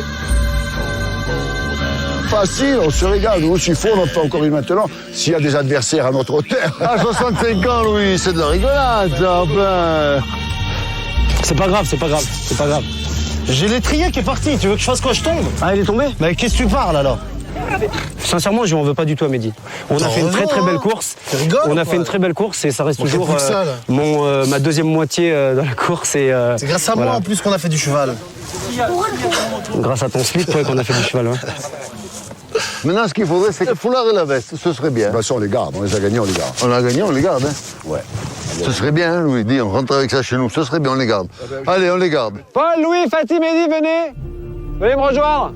Facile, on se régale. Nous aussi, on en fait encore une maintenant. S'il y a des adversaires à notre hauteur. À 65 ans, Louis, c'est de la rigolade, ça, ben. C'est pas grave. J'ai l'étrier qui est parti, tu veux que je fasse quoi, je tombe? Ah, il est tombé? Mais qu'est-ce que tu parles alors? Sincèrement, je m'en veux pas du tout à Mehdi. On a fait une très belle course. On a fait une très belle course et ça reste toujours ma deuxième moitié dans la course. C'est grâce à moi en plus qu'on a fait du cheval. Grâce à ton slip, ouais, qu'on a fait du cheval. Ouais. Maintenant, ce qu'il faudrait, c'est le foulard et la veste. Ce serait bien. De toute façon, on les garde. On les a gagnés, on les garde. On a gagné, on les garde. Hein. Ouais. Ce serait bien, hein, Louis. Dis, on rentre avec ça chez nous. Ce serait bien, on les garde. Allez, on les garde. Paul, Louis, Fatih, Mehdi, venez. Venez me rejoindre.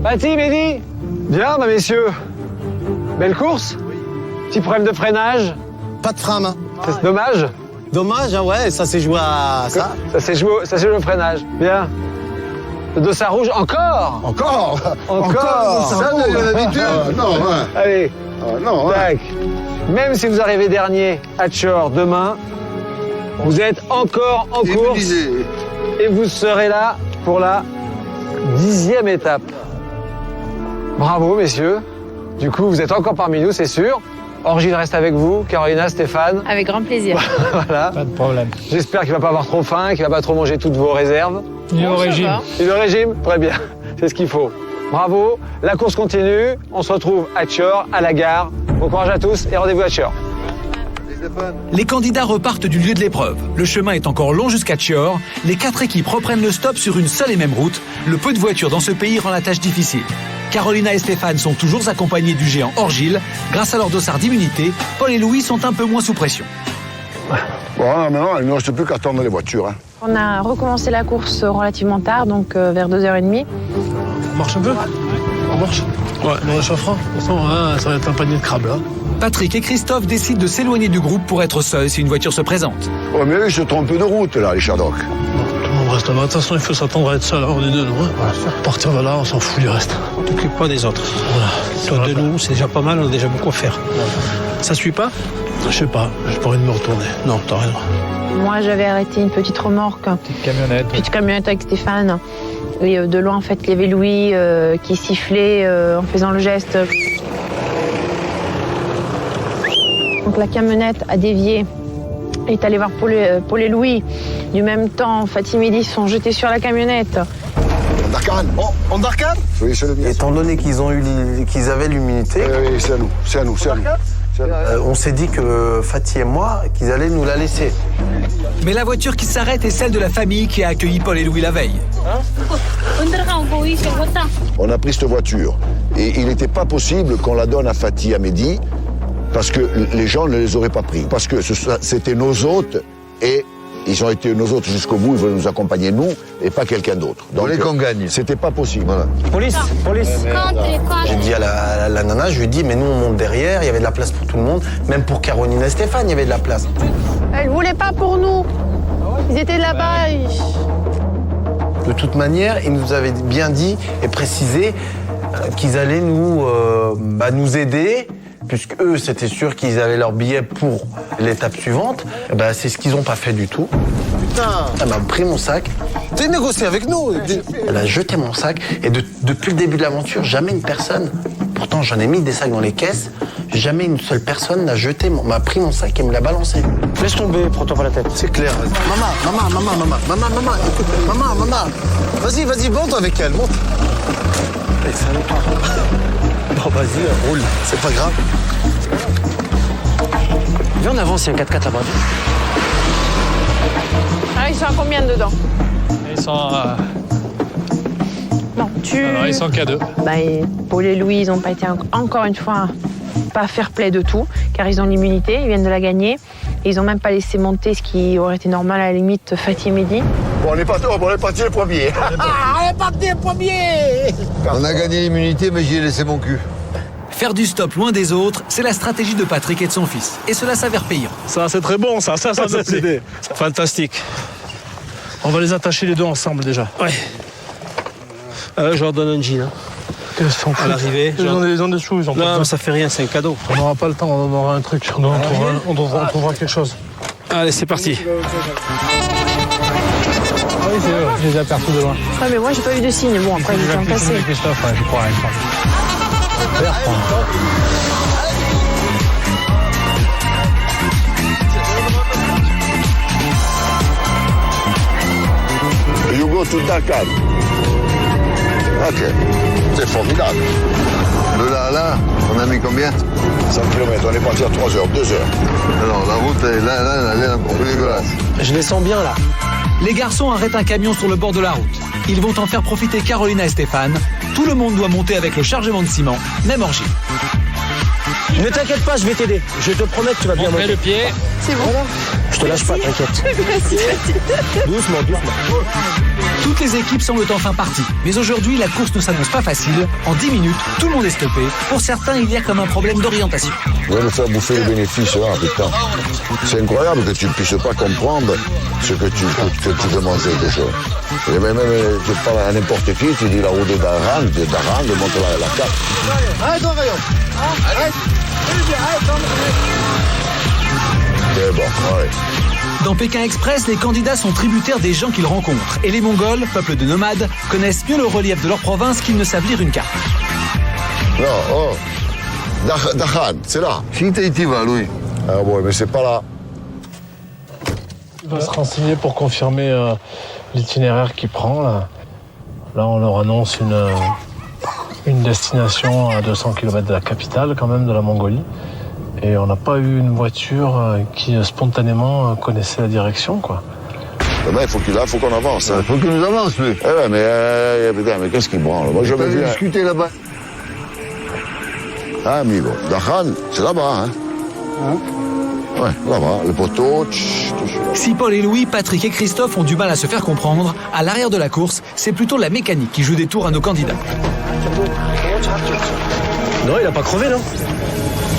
Fatih, Mehdi. Bien, bah, messieurs. Belle course. Petit problème de freinage. Pas de frein, hein. C'est dommage. Dommage, hein, ouais, ça s'est joué à ça. Ça s'est joué au freinage. Bien. Le dossard rouge, encore. Ça, on a l'habitude. Non, ouais. Allez. Non, ouais. Tac. Même si vous arrivez dernier à Tchor demain, vous êtes encore en course et vous serez là pour la 10e étape. Bravo, messieurs. Du coup, vous êtes encore parmi nous, c'est sûr. Orgile reste avec vous, Carolina, Stéphane. Avec grand plaisir. Voilà. Pas de problème. J'espère qu'il va pas avoir trop faim, qu'il va pas trop manger toutes vos réserves. Il est au régime. Il est au régime? Très bien. C'est ce qu'il faut. Bravo. La course continue. On se retrouve à Tchor, à la gare. Bon courage à tous et rendez-vous à Tchor. Les candidats repartent du lieu de l'épreuve. Le chemin est encore long jusqu'à Tchor. Les 4 équipes reprennent le stop sur une seule et même route. Le peu de voitures dans ce pays rend la tâche difficile. Carolina et Stéphane sont toujours accompagnés du géant Orgile. Grâce à leur dossard d'immunité, Paul et Louis sont un peu moins sous pression. Bon, maintenant, il ne reste plus qu'à attendre les voitures. Hein. On a recommencé la course relativement tard, donc vers 2h30. On marche un peu? On marche? Ouais, on réchauffera. De toute façon, ça va être un panier de crabes, là. Patrick et Christophe décident de s'éloigner du groupe pour être seuls si une voiture se présente. Ouais, mais eux, ils se trompent de route, là, les Shadocks. Tout le monde reste là-bas. De toute façon, il faut s'attendre à être seul. On est deux, non? À partir de là, on s'en fout du reste. On t'occupe pas des autres. Voilà. Toi de nous, c'est déjà pas mal, on a déjà beaucoup à faire. Ça suit pas? Je sais pas, j'ai pas envie de me retourner. Non, t'as raison. Moi, j'avais arrêté une petite remorque, Petite camionnette. avec Stéphane. Et de loin, en fait, il y avait Louis qui sifflait en faisant le geste. Donc la camionnette a dévié, est allée voir Paul et Louis. Du même temps, Fatim et Mehdi sont jetés sur la camionnette. Darkan. Oh, on Darkan? Oui, c'est le mien. Étant donné qu'ils avaient l'immunité, Oui, c'est à nous. on s'est dit que Fatih et moi, qu'ils allaient nous la laisser. Mais la voiture qui s'arrête est celle de la famille qui a accueilli Paul et Louis la veille. On a pris cette voiture. Et il n'était pas possible qu'on la donne à Fatih, à Mehdi, parce que les gens ne les auraient pas pris. Parce que c'était nos hôtes, et ils ont été nos hôtes jusqu'au bout, ils veulent nous accompagner, nous, et pas quelqu'un d'autre. Donc, Vous voulez qu'on gagne? c'était pas possible. Voilà. Police. J'ai dit à la nana, je lui ai dit, mais nous on monte derrière, il y avait de la place pour tout le monde, même pour Carolina et Stéphane, il y avait de la place. Elle voulait pas pour nous. Ils étaient là-bas. De toute manière, ils nous avaient bien dit et précisé qu'ils allaient nous aider, puisque eux, c'était sûr qu'ils avaient leur billet pour l'étape suivante. C'est ce qu'ils n'ont pas fait du tout. Putain. Elle m'a pris mon sac. T'es négocié avec nous. Elle a jeté mon sac. Et depuis le début de l'aventure, jamais une personne, pourtant j'en ai mis des sacs dans les caisses, jamais une seule personne m'a pris mon sac et me l'a balancé. Laisse tomber, prends-toi pas la tête. C'est clair. Maman, écoute, maman. Vas-y, monte avec elle, monte. Bon, vas-y, roule. C'est pas grave. Viens, on avance, il y a un 4x4 là-bas. Ah, ils sont à combien dedans? Ils sont, Non, ils sont qu'à 2. Et Paul et Louis, ils n'ont pas été encore une fois pas fair play de tout, car ils ont l'immunité, ils viennent de la gagner. Et ils n'ont même pas laissé monter ce qui aurait été normal à la limite Fatim et Mehdi. Bon, on est parti les premiers. On a gagné l'immunité, mais j'y ai laissé mon cul. Faire du stop loin des autres, c'est la stratégie de Patrick et de son fils. Et cela s'avère payant. Ça, c'est très bon, ça me plaît. Fantastique. On va les attacher les deux ensemble déjà. Ouais. Je leur donne un jean. Hein. À l'arrivée. Ils ont des sous, ils ont pas Non, besoin. ça fait rien, c'est un cadeau. On n'aura pas le temps, on aura un truc. On trouvera quelque chose. Allez, c'est parti. Ah oui, c'est eux, je les ai aperçus de loin. Ouais, mais moi, j'ai pas eu de signe. Bon, après, ils étaient cassés. Christophe, je crois. You go to Dakar. Ok, c'est formidable. De là à là, on a mis combien? 100 km, on est parti à 3 heures, 2 heures. Alors, la route, elle est un peu dégueulasse. Je les sens bien là. Les garçons arrêtent un camion sur le bord de la route. Ils vont en faire profiter Carolina et Stéphane. Tout le monde doit monter avec le chargement de ciment, même Orgile. Ne t'inquiète pas, je vais t'aider. Je te promets que tu vas bien monter. le pied. C'est bon. Je te lâche pas, t'inquiète. Doucement. Toutes les équipes semblent enfin parties. Mais aujourd'hui, la course ne s'annonce pas facile. En 10 minutes, tout le monde est stoppé. Pour certains, il y a comme un problème d'orientation. On va nous faire bouffer les bénéfices, là, putain. C'est incroyable que tu ne puisses pas comprendre ce que tu veux manger déjà. Et même, tu parles à n'importe qui, tu dis la route de Daran, monte la carte. Arrête, Rayon. Arrête. C'est bon, ouais. Dans Pékin Express, les candidats sont tributaires des gens qu'ils rencontrent. Et les Mongols, peuple de nomades, connaissent mieux le relief de leur province qu'ils ne savent lire une carte. Non, oh. Dakhan, c'est là. Si t'y vas, Louis. Ah ouais, mais c'est pas là. Il va se renseigner pour confirmer l'itinéraire qu'il prend. Là, on leur annonce une destination à 200 km de la capitale, quand même, de la Mongolie. Et on n'a pas eu une voiture qui spontanément connaissait la direction, quoi. Ben, il faut qu'on avance. Il faut qu'il nous avance, lui. Eh ouais, mais qu'est-ce qu'il branle? Moi, j'avais vu. Discuter là-bas. Ah, amigo. Dakhan, c'est là-bas, hein? Ouais, là-bas, le poteau. Si Paul et Louis, Patrick et Christophe ont du mal à se faire comprendre, à l'arrière de la course, c'est plutôt la mécanique qui joue des tours à nos candidats. Non, il a pas crevé, non?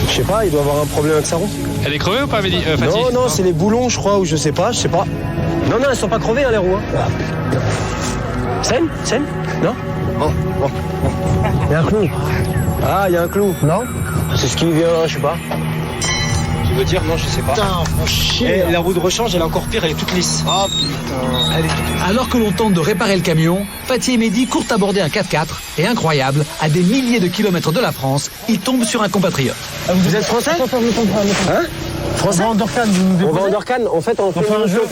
Je sais pas, il doit avoir un problème avec sa roue. Elle est crevée ou pas, Fatih? Non, c'est les boulons, je crois, ou je sais pas. Non, elles sont pas crevées, hein, les roues. Hein. Saine? Non? Bon. Il y a un clou. Ah, il y a un clou. Non? C'est ce qui vient, je sais pas. Tu veux dire? Non, je sais pas. Putain, faut chier. La roue de rechange, elle est encore pire, elle est toute lisse. Ah putain. Alors que l'on tente de réparer le camion, Fatih et Mehdi courent aborder un 4x4 et incroyable, à des milliers de kilomètres de la France, ils tombent sur un compatriote. Vous êtes français? Hein? Français? On va en Dorcan, en fait, on fait un jeu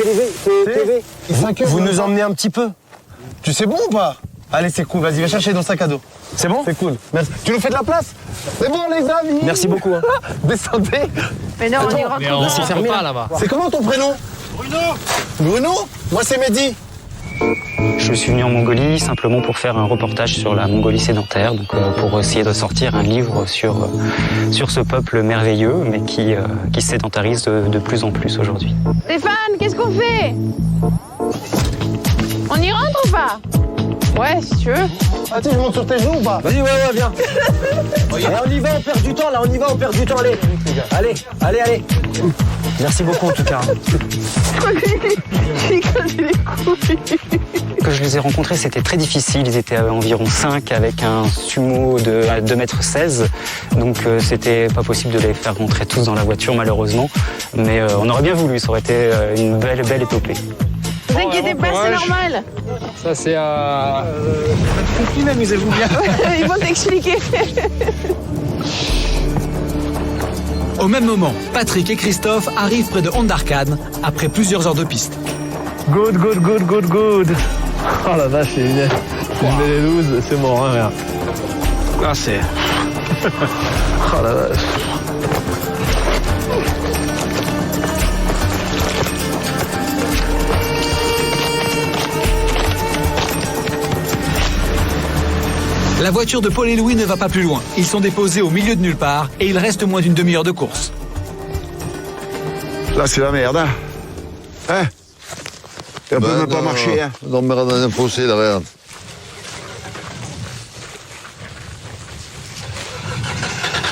TV. Vous nous emmenez un petit peu. Tu sais bon ou pas? Allez, c'est cool, vas-y, va chercher dans sac à dos. C'est bon? C'est cool. Merci. Tu nous fais de la place? C'est bon, les amis. Merci beaucoup. Hein. Descendez. Mais non, on y rentre. C'est fermé là-bas. C'est comment ton prénom? Bruno? Moi, c'est Mehdi. Je suis venu en Mongolie simplement pour faire un reportage sur la Mongolie sédentaire, donc pour essayer de sortir un livre sur ce peuple merveilleux, mais qui se sédentarise de plus en plus aujourd'hui. Stéphane, qu'est-ce qu'on fait? On y rentre ou pas? Ouais, si tu veux. Ah, tu montes sur tes genoux ou pas? Vas-y, ouais, viens. Allez, on y va, on perd du temps, allez. Merci beaucoup, en tout cas. Quand je les ai rencontrés, c'était très difficile. Ils étaient à environ 5 avec un sumo de 2,16 m. Donc c'était pas possible de les faire rentrer tous dans la voiture, malheureusement. Mais on aurait bien voulu, ça aurait été une belle épopée. Ne vous inquiétez pas, c'est normal. Ça, c'est à... Amusez-vous bien. Ils vont t'expliquer. Au même moment, Patrick et Christophe arrivent près de Ondarkan après plusieurs heures de piste. Good. Oh la vache, c'est une belle loose, c'est mort, hein, regarde. Ah, c'est... Oh la vache. La voiture de Paul et Louis ne va pas plus loin. Ils sont déposés au milieu de nulle part et il reste moins d'une demi-heure de course. Là, c'est la merde, hein? Hein? Et on peut même pas marcher, hein? On dormira dans un fossé, là, regarde.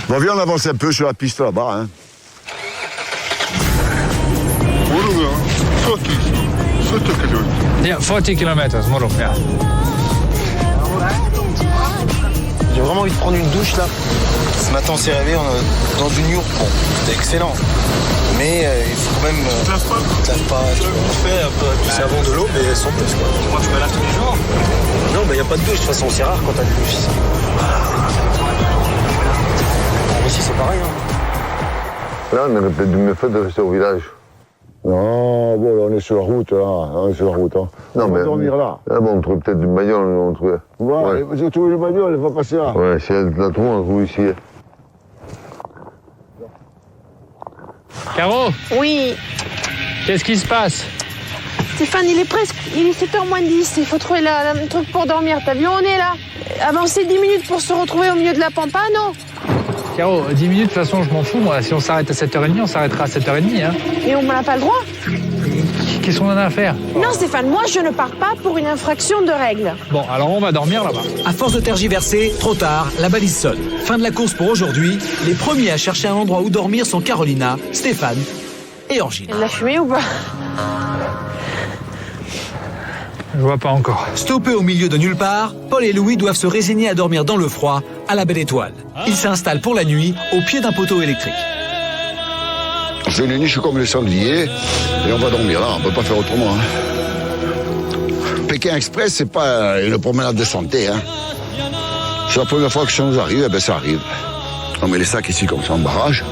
Bon, viens, on avance un peu sur la piste là-bas, hein? Yeah, 40 km, Morov, yeah. J'ai vraiment envie de prendre une douche là. Ce matin on s'est réveillé dans une yourte. Bon, c'était excellent. Mais il faut quand même. Tu te laves pas? Tu te laves pas. Tu fais un peu du savon, de l'eau, mais sans plus quoi. Moi je me lave tous les jours. Non, mais il n'y a pas de douche, de toute façon, c'est rare quand t'as de douche ici. Ici c'est pareil. Hein. Là on aurait peut-être dû me faire de rester au village. Non, bon, là, on est sur la route, là. On est sur la route, hein. Non, on va mais dormir là. Là, bon, on trouve peut-être une bagnole, on trouvait. Ouais, si on trouve une bagnole, elle va passer là. Ouais, si elle la trouve, on la trouve ici. Caro, Oui. qu'est-ce qui se passe? Stéphane, il est 7h moins 10. Il faut trouver un truc pour dormir. T'as vu, on est là. Avancer 10 minutes pour se retrouver au milieu de la pampa, non? Caro, 10 minutes, de toute façon, je m'en fous. Moi. Si on s'arrête à 7h30, on s'arrêtera à 7h30. Hein. Et on n'a pas le droit? Qu'est-ce qu'on en a à faire? Non, Stéphane, moi, je ne pars pas pour une infraction de règles. Bon, alors on va dormir là-bas. À force de tergiverser, trop tard, la balise sonne. Fin de la course pour aujourd'hui. Les premiers à chercher un endroit où dormir sont Carolina, Stéphane et Orgine. Elle l'a fumé ou pas? Je vois pas encore. Stoppés au milieu de nulle part, Paul et Louis doivent se résigner à dormir dans le froid, à la Belle Étoile. Ils s'installent pour la nuit au pied d'un poteau électrique. Je une niche comme les sangliers et on va dormir là, on peut pas faire autrement. Hein. Pékin Express, c'est pas une promenade de santé. Hein. C'est la première fois que ça nous arrive, eh ben ça arrive. On met les sacs ici comme ça en barrage,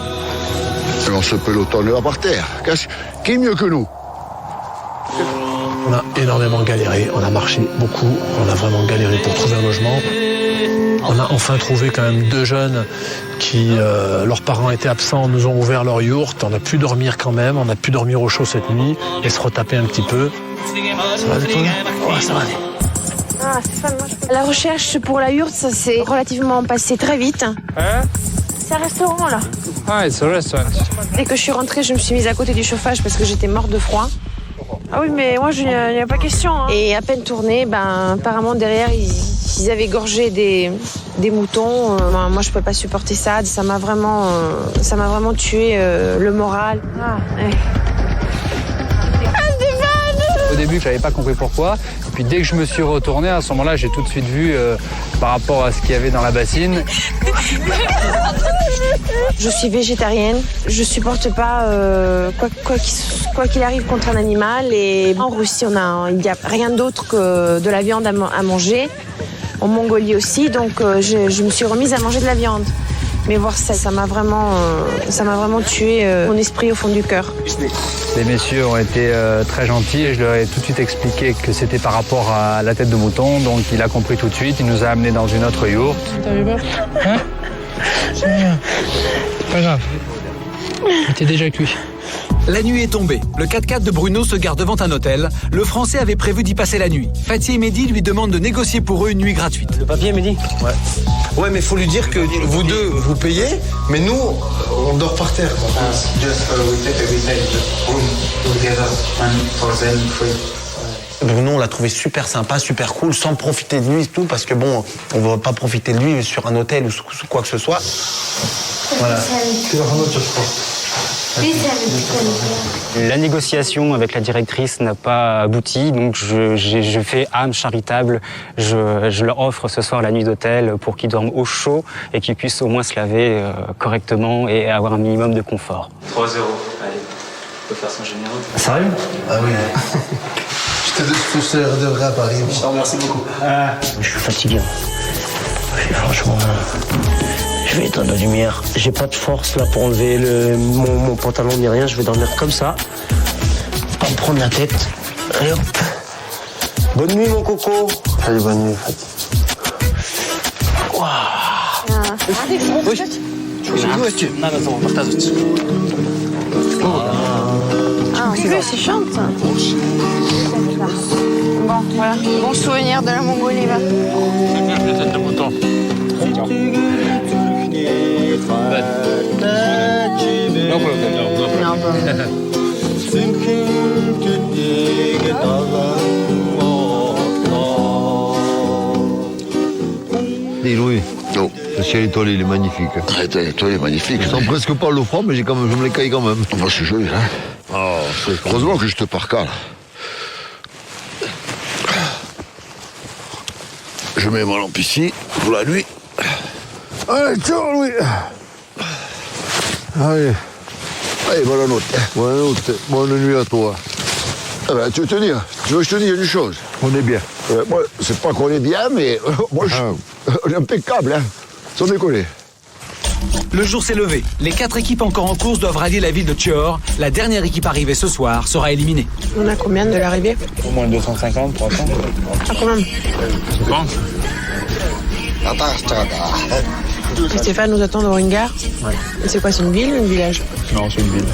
et on se pelotonne là par terre. Qui est mieux que nous? On a énormément galéré, on a marché beaucoup, on a vraiment galéré pour trouver un logement. On a enfin trouvé quand même 2 jeunes qui, leurs parents étaient absents, nous ont ouvert leur yourte. On a pu dormir quand même, on a pu dormir au chaud cette nuit et se retaper un petit peu. Ça va toi? Ouais, ça va aller. Ah, Stéphane, moi, la recherche pour la yourte, ça s'est relativement passé très vite. C'est un restaurant là. Ah, c'est un restaurant. Dès que je suis rentrée, je me suis mise à côté du chauffage parce que j'étais morte de froid. Ah oui, mais moi, il n'y a pas question. Hein. Et à peine tourné, apparemment derrière, ils avaient gorgé des moutons. Moi, je ne peux pas supporter ça. Ça m'a vraiment tué le moral. Au début, je n'avais pas compris pourquoi. Et puis dès que je me suis retourné, à ce moment-là, j'ai tout de suite vu par rapport à ce qu'il y avait dans la bassine. Je suis végétarienne. Je supporte pas quoi qu'il arrive contre un animal. Et en Russie, il n'y a rien d'autre que de la viande à manger. En Mongolie aussi, donc je me suis remise à manger de la viande. Mais voir ça m'a vraiment tué mon esprit au fond du cœur. Les messieurs ont été très gentils et je leur ai tout de suite expliqué que c'était par rapport à la tête de mouton. Donc il a compris tout de suite, il nous a amenés dans une autre yourte. T'avais peur? Hein? Pas grave. Il était déjà cuit. La nuit est tombée. Le 4x4 de Bruno se gare devant un hôtel. Le Français avait prévu d'y passer la nuit. Fatih et Mehdi lui demandent de négocier pour eux une nuit gratuite. Le papier, Mehdi? Ouais. Ouais, mais faut lui dire que vous deux, vous payez, mais nous, on dort par terre. Bruno, on l'a trouvé super sympa, super cool, sans profiter de lui et tout, parce que bon, on ne va pas profiter de lui sur un hôtel ou quoi que ce soit. Voilà. La négociation avec la directrice n'a pas abouti, donc je fais âme charitable. Je leur offre ce soir la nuit d'hôtel pour qu'ils dorment au chaud et qu'ils puissent au moins se laver correctement et avoir un minimum de confort. 3 €. Allez, on peut faire son généreux. Sérieux? Ah oui. Je te redevrai à Paris. Je te remercie beaucoup. Je suis fatigué. Franchement, je vais éteindre la lumière. J'ai pas de force là pour enlever mon pantalon ni rien. Je vais dormir comme ça. Pas me prendre la tête. Et hop. Bonne nuit mon coco. Allez, bonne nuit Fatih. Tu veux, c'est chante. Bon, voilà. Bon souvenir de la Mongolie, va. Les têtes de mouton. Dis Louis, le ciel étoilé, il est magnifique. L'étoile est magnifique. Je sens presque pas l'eau froide, mais je me les caille quand même. Oh, c'est joli, hein. Oh, Heureusement que je te parcale. Je mets ma lampe ici pour la nuit. Allez, ciao Louis. Allez. Allez, bonne nuit. Bonne nuit, bonne nuit à toi. Ah ben, tu veux que je te dise une chose? On est bien. Moi, c'est pas qu'on est bien, mais moi, on est impeccable, hein. Sans déconner. Le jour s'est levé. Les 4 équipes encore en course doivent rallier la ville de Chior. La dernière équipe arrivée ce soir sera éliminée. On a combien de l'arrivée? Au moins 250, 300. Ah, quand même. Bon. Stéphane nous attend dans une gare. Ouais. C'est quoi, c'est une ville ou un village? Non, c'est une ville.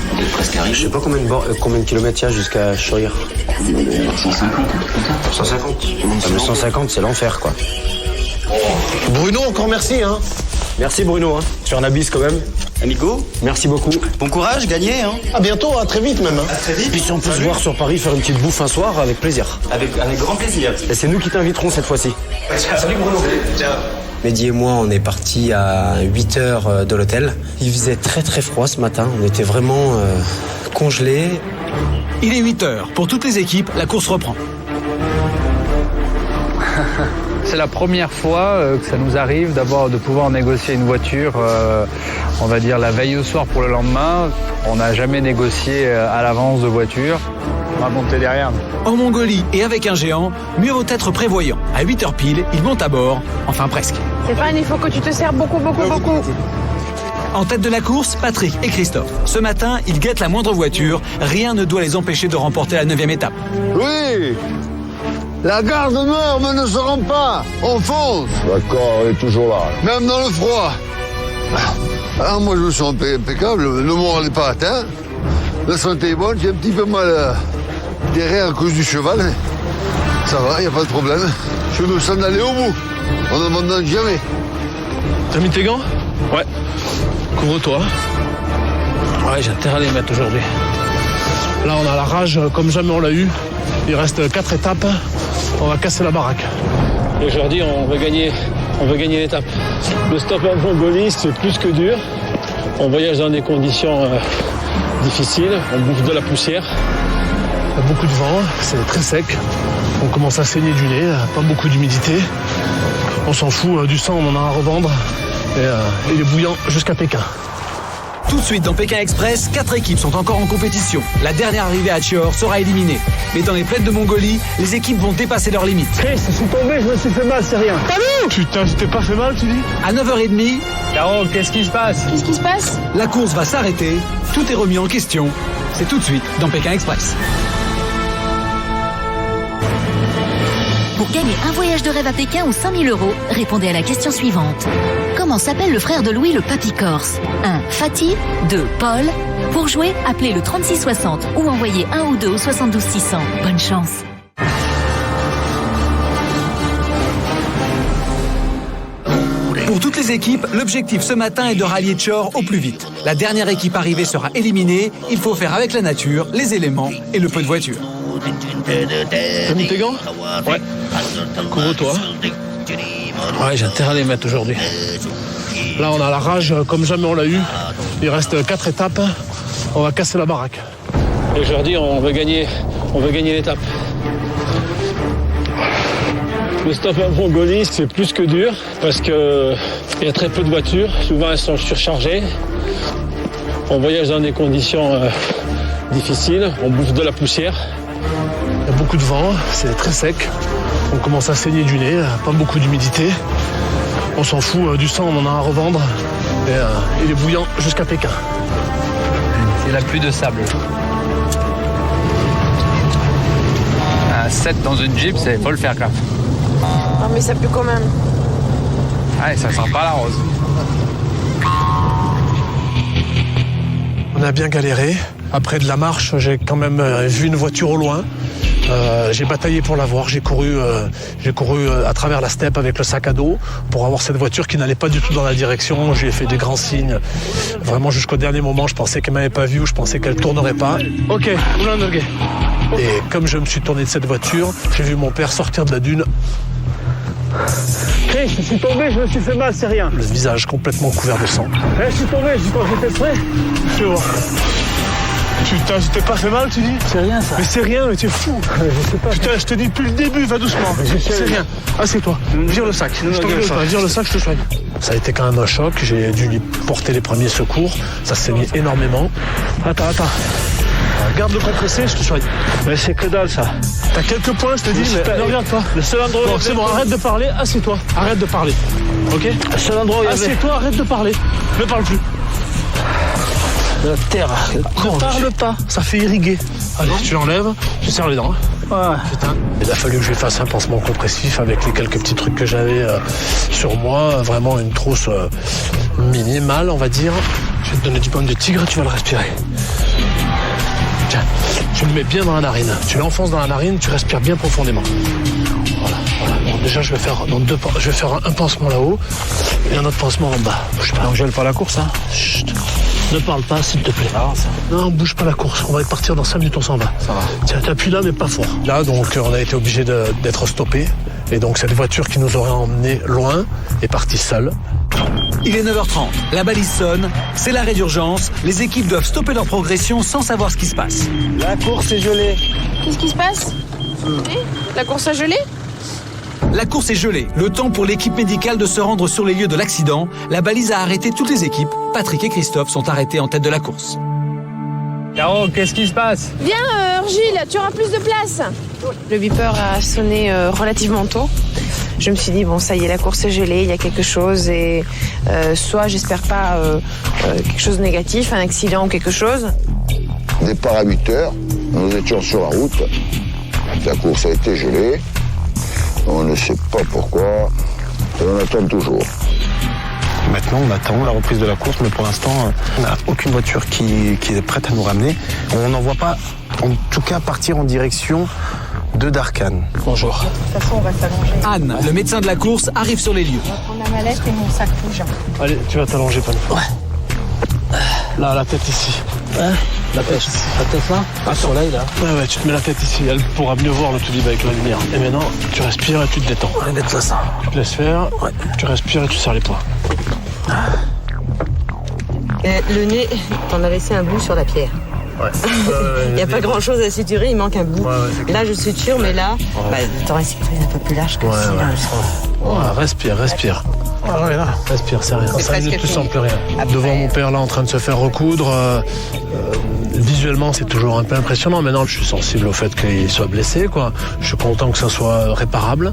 Je sais pas combien de kilomètres il y a jusqu'à Chorir. 150. 150, c'est l'enfer quoi. Bruno, encore merci, hein. Merci Bruno, hein. Sur la bise quand même. Amigo, Merci beaucoup. bon courage, gagnez, hein. À bientôt, à très vite même. Hein. À très vite. Puis si on peut se voir sur Paris, faire une petite bouffe un soir, avec plaisir. Avec grand plaisir. Et c'est nous qui t'inviterons cette fois-ci. Salut Bruno. Ciao. Mehdi et moi, on est partis à 8h de l'hôtel. Il faisait très très froid ce matin. On était vraiment congelés. Il est 8h. Pour toutes les équipes, la course reprend. C'est la première fois que ça nous arrive de pouvoir négocier une voiture, on va dire la veille au soir pour le lendemain. On n'a jamais négocié à l'avance de voiture. On va monter derrière. En Mongolie et avec un géant, mieux vaut être prévoyant. À 8h pile, ils montent à bord, enfin presque. Stéphane, il faut que tu te sers beaucoup. En tête de la course, Patrick et Christophe. Ce matin, ils guettent la moindre voiture. Rien ne doit les empêcher de remporter la 9e étape. Oui, la garde meurt, mais ne se rend pas. On fonce. D'accord, on est toujours là. Même dans le froid. Alors moi je me sens impeccable, le moral n'est pas atteint. La santé est bonne, j'ai un petit peu mal derrière à cause du cheval. Ça va, il n'y a pas de problème. Je me sens d'aller au bout. On n'abandonne jamais. T'as mis tes gants? Ouais. Couvre-toi. Ouais, j'ai intérêt à les mettre aujourd'hui. Là, on a la rage comme jamais on l'a eu. Il reste 4 étapes. On va casser la baraque. Et aujourd'hui, on veut gagner l'étape. Le stop en Mongolie, c'est plus que dur. On voyage dans des conditions difficiles. On bouffe de la poussière. Il y a beaucoup de vent. C'est très sec. On commence à saigner du nez. Pas beaucoup d'humidité. On s'en fout. Du sang, on en a à revendre. Et il est bouillant jusqu'à Pékin. Tout de suite dans Pékin Express, 4 équipes sont encore en compétition. La dernière arrivée à Chior sera éliminée. Mais dans les plaines de Mongolie, les équipes vont dépasser leurs limites. Chris, je suis tombé, je me suis fait mal, c'est rien. Putain, je t'ai pas fait mal, tu dis? À 9h30, Caro, qu'est-ce qui se passe? Qu'est-ce qui se passe? la course va s'arrêter. Tout est remis en question. C'est tout de suite dans Pékin Express. Pour gagner un voyage de rêve à Pékin ou 5 000 €, répondez à la question suivante. Comment s'appelle le frère de Louis le papy corse? 1. Fatih. 2. Paul. Pour jouer, appelez le 3660 ou envoyez 1 ou 2 au 72 600. Bonne chance. Pour toutes les équipes, l'objectif ce matin est de rallier Chior au plus vite. La dernière équipe arrivée sera éliminée. Il faut faire avec la nature, les éléments et le peu de voiture. T'as mis tes gants? Ouais. Couvre-toi. Ouais, j'ai intérêt à les mettre aujourd'hui. Là, on a la rage comme jamais on l'a eu. Il reste 4 étapes. On va casser la baraque. Et aujourd'hui, on veut gagner l'étape. Le stop en Mongolie, c'est plus que dur parce qu'il y a très peu de voitures. Souvent, elles sont surchargées. On voyage dans des conditions difficiles. On bouffe de la poussière. Il y a beaucoup de vent, c'est très sec. On commence à saigner du nez, pas beaucoup d'humidité. On s'en fout, du sang, on en a à revendre. Et il est bouillant jusqu'à Pékin. Il a plus de sable. Un 7 dans une Jeep, il faut le faire gaffe. Ah, mais ça pue quand même. Ouais, ça sent pas la rose. On a bien galéré. Après de la marche, j'ai quand même vu une voiture au loin. J'ai bataillé pour la voir. J'ai couru à travers la steppe avec le sac à dos pour avoir cette voiture qui n'allait pas du tout dans la direction. J'ai fait des grands signes. Vraiment jusqu'au dernier moment, je pensais qu'elle m'avait pas vu ou je pensais qu'elle tournerait pas. Ok, ok. Et comme je me suis tourné de cette voiture, j'ai vu mon père sortir de la dune. Chris, je suis tombé, je me suis fait mal, c'est rien. Le visage complètement couvert de sang. Je suis tombé, j'étais prêt. Tu vois. Putain, je t'ai pas fait mal, tu dis? C'est rien, ça. Mais c'est rien, mais tu es fou. Je sais pas. Putain, je te dis depuis le début, va doucement. C'est rien. Assieds-toi. Vire le sac. Je t'en veux pas. Vire le sac, je te soigne. Ça a été quand même un choc. J'ai dû lui porter les premiers secours. Ça saignait énormément. Attends. Garde le compressé, je te soigne. Mais c'est que dalle, ça. T'as quelques points, je te dis, mais ne regarde pas. Le seul endroit où... Bon, c'est bon, arrête de parler, assieds-toi. Arrête de parler. Ok? Le seul endroit où il y avait... Assieds-toi, arrête de parler. Ne parle plus. La terre. Ne parle pas, ça fait irriguer. Allez, tu l'enlèves, tu serres les dents. Ouais. Putain. Il a fallu que je lui fasse un pansement compressif avec les quelques petits trucs que j'avais sur moi. Vraiment une trousse minimale, on va dire. Je vais te donner du pomme de tigre, tu vas le respirer. Tiens, tu le mets bien dans la narine. Tu l'enfonces dans la narine, tu respires bien profondément. Voilà. Bon, déjà, je vais faire un pansement là-haut et un autre pansement en bas. Bouge pas. Donc, gèle pas la course, hein. Chut. Ne parle pas, s'il te plaît. Non, bouge pas la course. On va partir dans 5 minutes, on s'en va. Ça va. Tiens, t'appuies là, mais pas fort. Là, donc, on a été obligé d'être stoppé. Et donc, cette voiture qui nous aurait emmené loin est partie seule. Il est 9h30, la balise sonne, c'est l'arrêt d'urgence, les équipes doivent stopper leur progression sans savoir ce qui se passe. La course est gelée. Qu'est-ce qui se passe? La course a gelé? La course est gelée, le temps pour l'équipe médicale de se rendre sur les lieux de l'accident. La balise a arrêté toutes les équipes. Patrick et Christophe sont arrêtés en tête de la course. Caro, qu'est-ce qui se passe? Viens, Gilles, tu auras plus de place. Le beeper a sonné relativement tôt. Je me suis dit, bon, ça y est, la course est gelée, il y a quelque chose. Et soit, j'espère pas quelque chose de négatif, un accident ou quelque chose. Départ à 8 heures, nous étions sur la route. La course a été gelée. On ne sait pas pourquoi. Et on attend toujours. Maintenant, on attend la reprise de la course, mais pour l'instant, on n'a aucune voiture qui est prête à nous ramener. On n'en voit pas, en tout cas, partir en direction de Darkhan. Bonjour. De toute façon, on va s'allonger. Anne, le médecin de la course, arrive sur les lieux. On va prendre la mallette et mon sac rouge. Allez, tu vas t'allonger, Paul. Ouais. Là, la tête ici. Hein? La tête ici. La tête là? Attends. Soleil là. Ouais, tu te mets la tête ici. Elle pourra mieux voir le tulip avec la lumière. Et maintenant, tu respires et tu te détends. On va mettre ça. Tu te laisses faire. Ouais. Tu respires et tu serres les poings. Le nez, t'en as laissé un bout sur la pierre. Ouais. Il n'y a pas grand chose à suturer, il manque un bout. Là, je suture, mais là, t'aurais cicatrice un peu plus large que Respire. Ah ouais, là, respire, c'est rien. Ça ne sens plus rien. Devant mon père, là, en train de se faire recoudre, visuellement, c'est toujours un peu impressionnant. Maintenant, je suis sensible au fait qu'il soit blessé, quoi. Je suis content que ça soit réparable.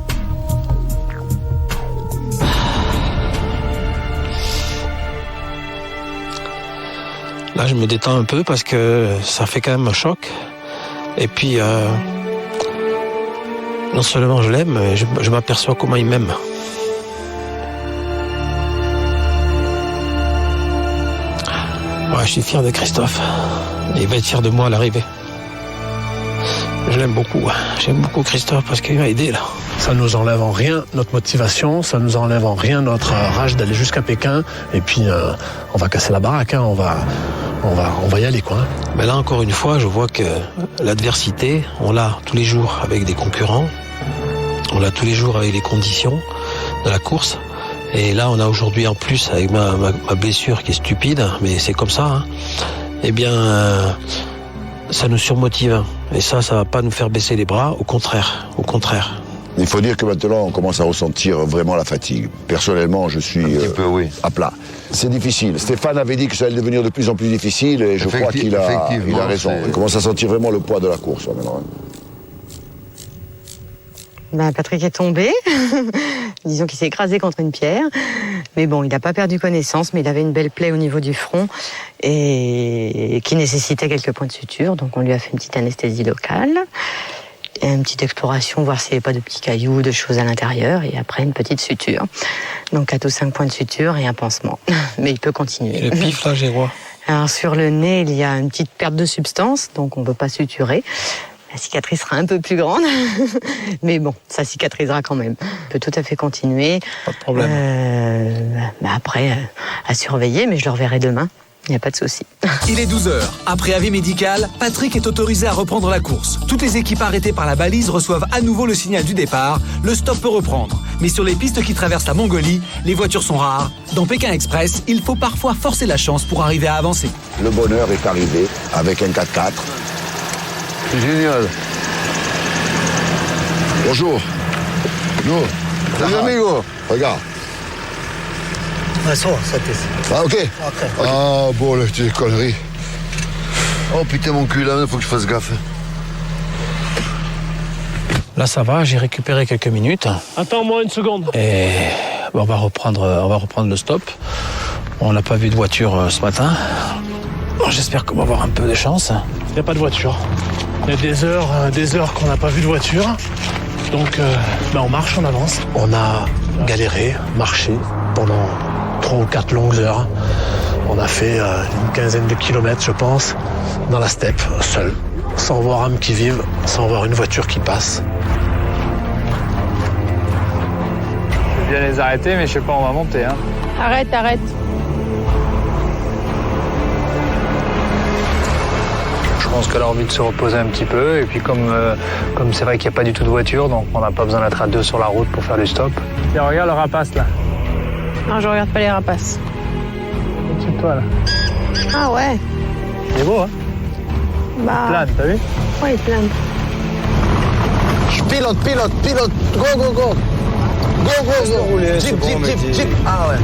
Là, je me détends un peu parce que ça fait quand même un choc. Et puis, non seulement je l'aime, mais je m'aperçois comment il m'aime. Ouais, je suis fier de Christophe. Il va être fier de moi à l'arrivée. Je l'aime beaucoup. J'aime beaucoup Christophe parce qu'il m'a aidé là. Ça ne nous enlève en rien notre motivation, ça ne nous enlève en rien notre rage d'aller jusqu'à Pékin. Et puis, on va casser la baraque, hein. On va y aller, quoi. Mais là, encore une fois, je vois que l'adversité, on l'a tous les jours avec des concurrents. On l'a tous les jours avec les conditions de la course. Et là, on a aujourd'hui en plus, avec ma blessure qui est stupide, mais c'est comme ça, hein. Eh bien, ça nous surmotive. Et ça va pas nous faire baisser les bras, au contraire. Il faut dire que maintenant, on commence à ressentir vraiment la fatigue. Personnellement, je suis à plat. C'est difficile. Stéphane avait dit que ça allait devenir de plus en plus difficile et je crois qu'il a raison. Il commence à sentir vraiment le poids de la course maintenant. Patrick est tombé. Disons qu'il s'est écrasé contre une pierre. Mais bon, il n'a pas perdu connaissance, mais il avait une belle plaie au niveau du front et qui nécessitait quelques points de suture. Donc on lui a fait une petite anesthésie locale. Et une petite exploration, voir s'il n'y avait pas de petits cailloux, de choses à l'intérieur, et après une petite suture. Donc 4 ou 5 points de suture et un pansement. Mais il peut continuer. Et le pif, là, j'ai quoi? Alors sur le nez, il y a une petite perte de substance, donc on ne peut pas suturer. La cicatrice sera un peu plus grande, mais bon, ça cicatrisera quand même. On peut tout à fait continuer. Pas de problème. Après, à surveiller, mais je le reverrai demain. Il n'y a pas de souci. Il est 12h. Après avis médical, Patrick est autorisé à reprendre la course. Toutes les équipes arrêtées par la balise reçoivent à nouveau le signal du départ. Le stop peut reprendre. Mais sur les pistes qui traversent la Mongolie, les voitures sont rares. Dans Pékin Express, il faut parfois forcer la chance pour arriver à avancer. Le bonheur est arrivé avec un 4x4. C'est génial. Bonjour. Nous, les amigos. Regarde. Ah, ok. Ah, bon, là, tu des conneries. Oh putain, mon cul, là, il faut que je fasse gaffe. Là, ça va, j'ai récupéré quelques minutes. Attends-moi une seconde. Et on va reprendre le stop. On n'a pas vu de voiture ce matin. J'espère qu'on va avoir un peu de chance. Il n'y a pas de voiture. Il y a des heures qu'on n'a pas vu de voiture. Donc, on marche, on avance. On a galéré, marché pendant 3 ou 4 longues heures. On a fait une quinzaine de kilomètres, je pense, dans la steppe, seul, sans voir âme qui vive, sans voir une voiture qui passe. Je vais bien les arrêter, mais je sais pas, on va monter. Hein. Arrête. Je pense qu'elle a envie de se reposer un petit peu. Et puis comme c'est vrai qu'il n'y a pas du tout de voiture, donc on n'a pas besoin d'être à 2 sur la route pour faire le stop. Et regarde le rapace là. Non, je regarde pas les rapaces. Au-dessus de toi là. Ah ouais. Il est beau, hein? Bah. Plane, t'as vu? Ouais, il plane. Je pilote. Go. Laisse-le rouler, c'est bon, Jeep. Ah ouais.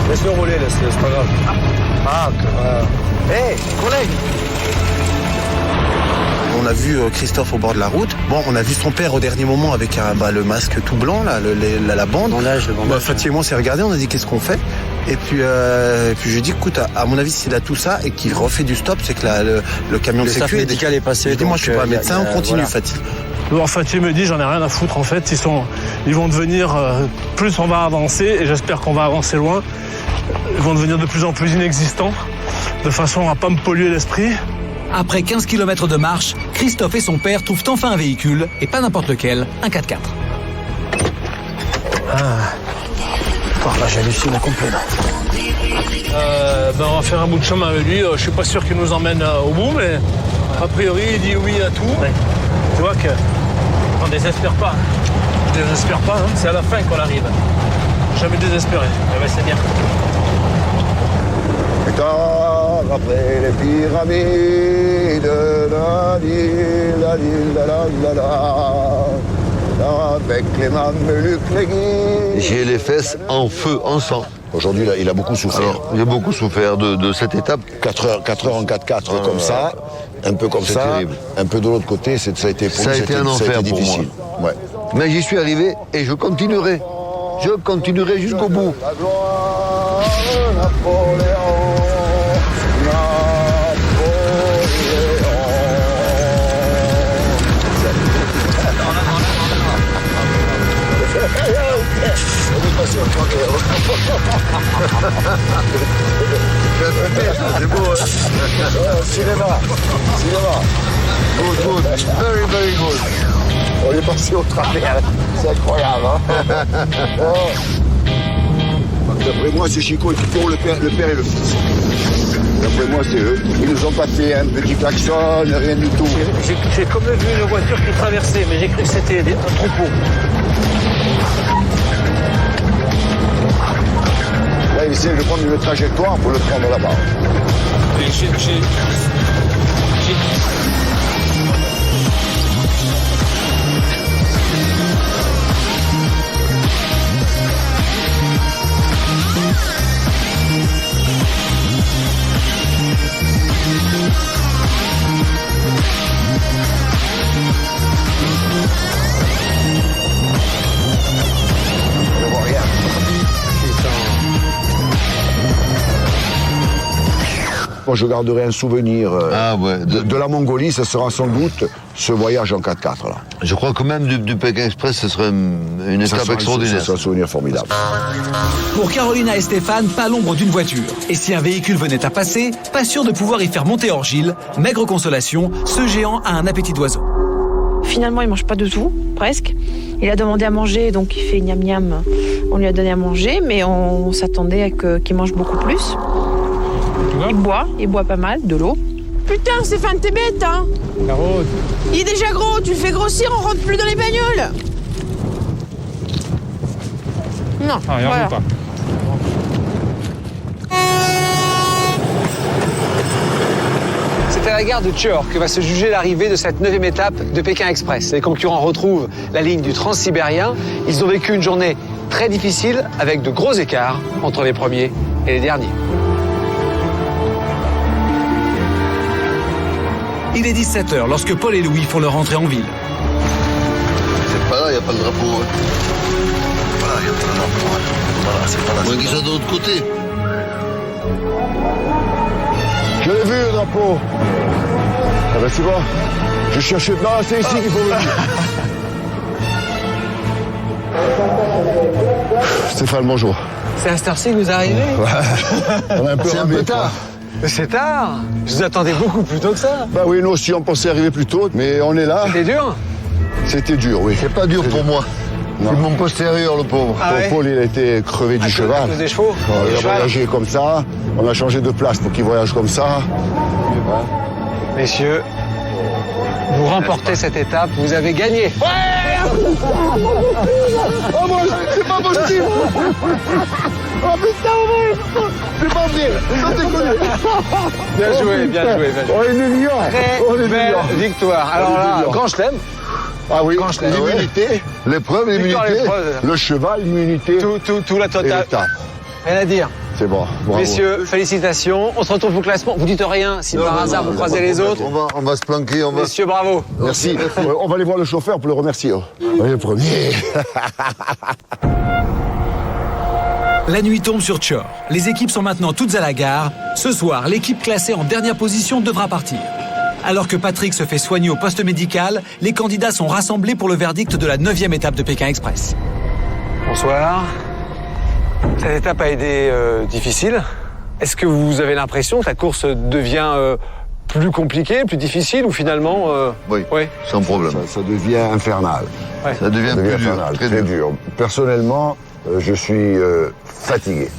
Laisse-le rouler, c'est pas grave. Hé, collègue. on a vu Christophe au bord de la route. Bon, on a vu son père au dernier moment avec le masque tout blanc, là, la bande. Le bandage. Fatih et moi, on s'est regardé, on a dit qu'est-ce qu'on fait. Et puis je lui ai dit, écoute, à mon avis, s'il a tout ça et qu'il refait du stop, c'est que le camion de sécu médical est passé. J'ai dit, moi, je suis pas médecin, on continue, Fatih. Alors Fatih me dit, j'en ai rien à foutre en fait. Ils vont devenir, plus on va avancer, et j'espère qu'on va avancer loin, ils vont devenir de plus en plus inexistants, de façon à pas me polluer l'esprit. Après 15 km de marche, Christophe et son père trouvent enfin un véhicule, et pas n'importe lequel, un 4x4. Là, j'hallucine complet, là. On va faire un bout de chemin avec lui. Je suis pas sûr qu'il nous emmène au bout, mais a priori, il dit oui à tout. Ouais. Tu vois qu'on désespère pas. Je désespère pas, hein. C'est à la fin qu'on arrive. Jamais désespéré. C'est bien. Après les pyramides, avec les mamelucs, les guides. J'ai les fesses en feu, en sang. Aujourd'hui, il a beaucoup souffert. Alors, j'ai beaucoup souffert de cette étape. 4 heures en 4x4 comme ça, un peu comme ça, terrible. Un peu de l'autre côté, ça a été un enfer pour difficile. moi. Ouais. Mais j'y suis arrivé et je continuerai. Je continuerai jusqu'au bout. La gloire, Napoléon. C'est beau, Cinéma. Good. Very, very good. On est passé au travers. C'est incroyable, hein. D'après moi, c'est Chico qui court le père et le fils. D'après moi, c'est eux. Ils nous ont pas fait un petit klaxon, rien du tout. J'ai comme vu une voiture qui traversait, mais j'ai cru que c'était un troupeau. Là, il essaie de prendre une trajectoire pour le prendre là-bas. Je vois rien. Moi, je garderai un souvenir de la Mongolie. Ce sera sans doute ce voyage en 4x4 là. Je crois que même du Pékin Express, ce serait une étape extraordinaire. C'est un souvenir formidable. Pour Carolina et Stéphane, pas l'ombre d'une voiture. Et si un véhicule venait à passer, pas sûr de pouvoir y faire monter hors Gilles. Maigre consolation, ce géant a un appétit d'oiseau. Finalement, il mange pas de tout, presque. Il a demandé à manger, donc il fait gnam gnam. On lui a donné à manger, mais on s'attendait à qu'il mange beaucoup plus. Il boit pas mal, de l'eau. Putain, Stéphane, t'es bête, hein. Caro. Il est déjà gros, tu le fais grossir, on rentre plus dans les bagnoles. Non, voilà. Pas. C'est à la gare de Chior que va se juger l'arrivée de cette 9e étape de Pékin Express. Les concurrents retrouvent la ligne du Transsibérien. Ils ont vécu une journée très difficile avec de gros écarts entre les premiers et les derniers. Il est 17h lorsque Paul et Louis font leur entrée en ville. C'est pas là, il n'y a pas le drapeau. Voilà, il n'y a pas le drapeau. Voilà, c'est pas là. Moi qui soit de l'autre côté. Je l'ai vu, le drapeau. Ah ben, tu vois, je cherchais... Non, c'est ici qu'il faut venir. Stéphane, bonjour. C'est à cette heure-ci que vous arrivez? On a un peu C'est un ramé, peu quoi. tard. C'est tard. Je vous attendais beaucoup plus tôt que ça. Bah oui, nous aussi, on pensait arriver plus tôt, mais on est là. C'était dur. C'était dur, oui. C'est pas dur pour moi. Non. C'est mon postérieur, le pauvre. Ah ouais. Paul, il a été crevé du cheval. À cause des chevaux. Il a voyagé comme ça. On a changé de place pour qu'il voyage comme ça. Messieurs, vous remportez cette étape, vous avez gagné. Oh moi, c'est pas possible. Oh putain, c'est pas vrai. Ça c'est connu. Bien joué, bien joué, bien joué. On est des lions. On est des Belle lions. victoire. Alors là, grand chelem. Ah oui, Grand chelem. l'immunité, l'épreuve, Victoire, l'immunité, l'épreuve. le cheval, l'immunité Tout la et totale. l'étape. Rien à dire. C'est bon, bravo. Messieurs, félicitations. On se retrouve au classement. Vous dites rien si par hasard vous croisez les autres. On va se planquer. Messieurs, bravo. Merci. On va aller voir le chauffeur pour le remercier. Oui, le premier. La nuit tombe sur Tchor. Les équipes sont maintenant toutes à la gare. Ce soir, l'équipe classée en dernière position devra partir. Alors que Patrick se fait soigner au poste médical, les candidats sont rassemblés pour le verdict de la 9e étape de Pékin Express. Bonsoir. Cette étape a été difficile. Est-ce que vous avez l'impression que la course devient plus compliquée, plus difficile, ou finalement... Oui, sans problème. Ça devient infernal. Ouais. Ça devient plus dur, infernal, très dur. Personnellement, je suis fatigué.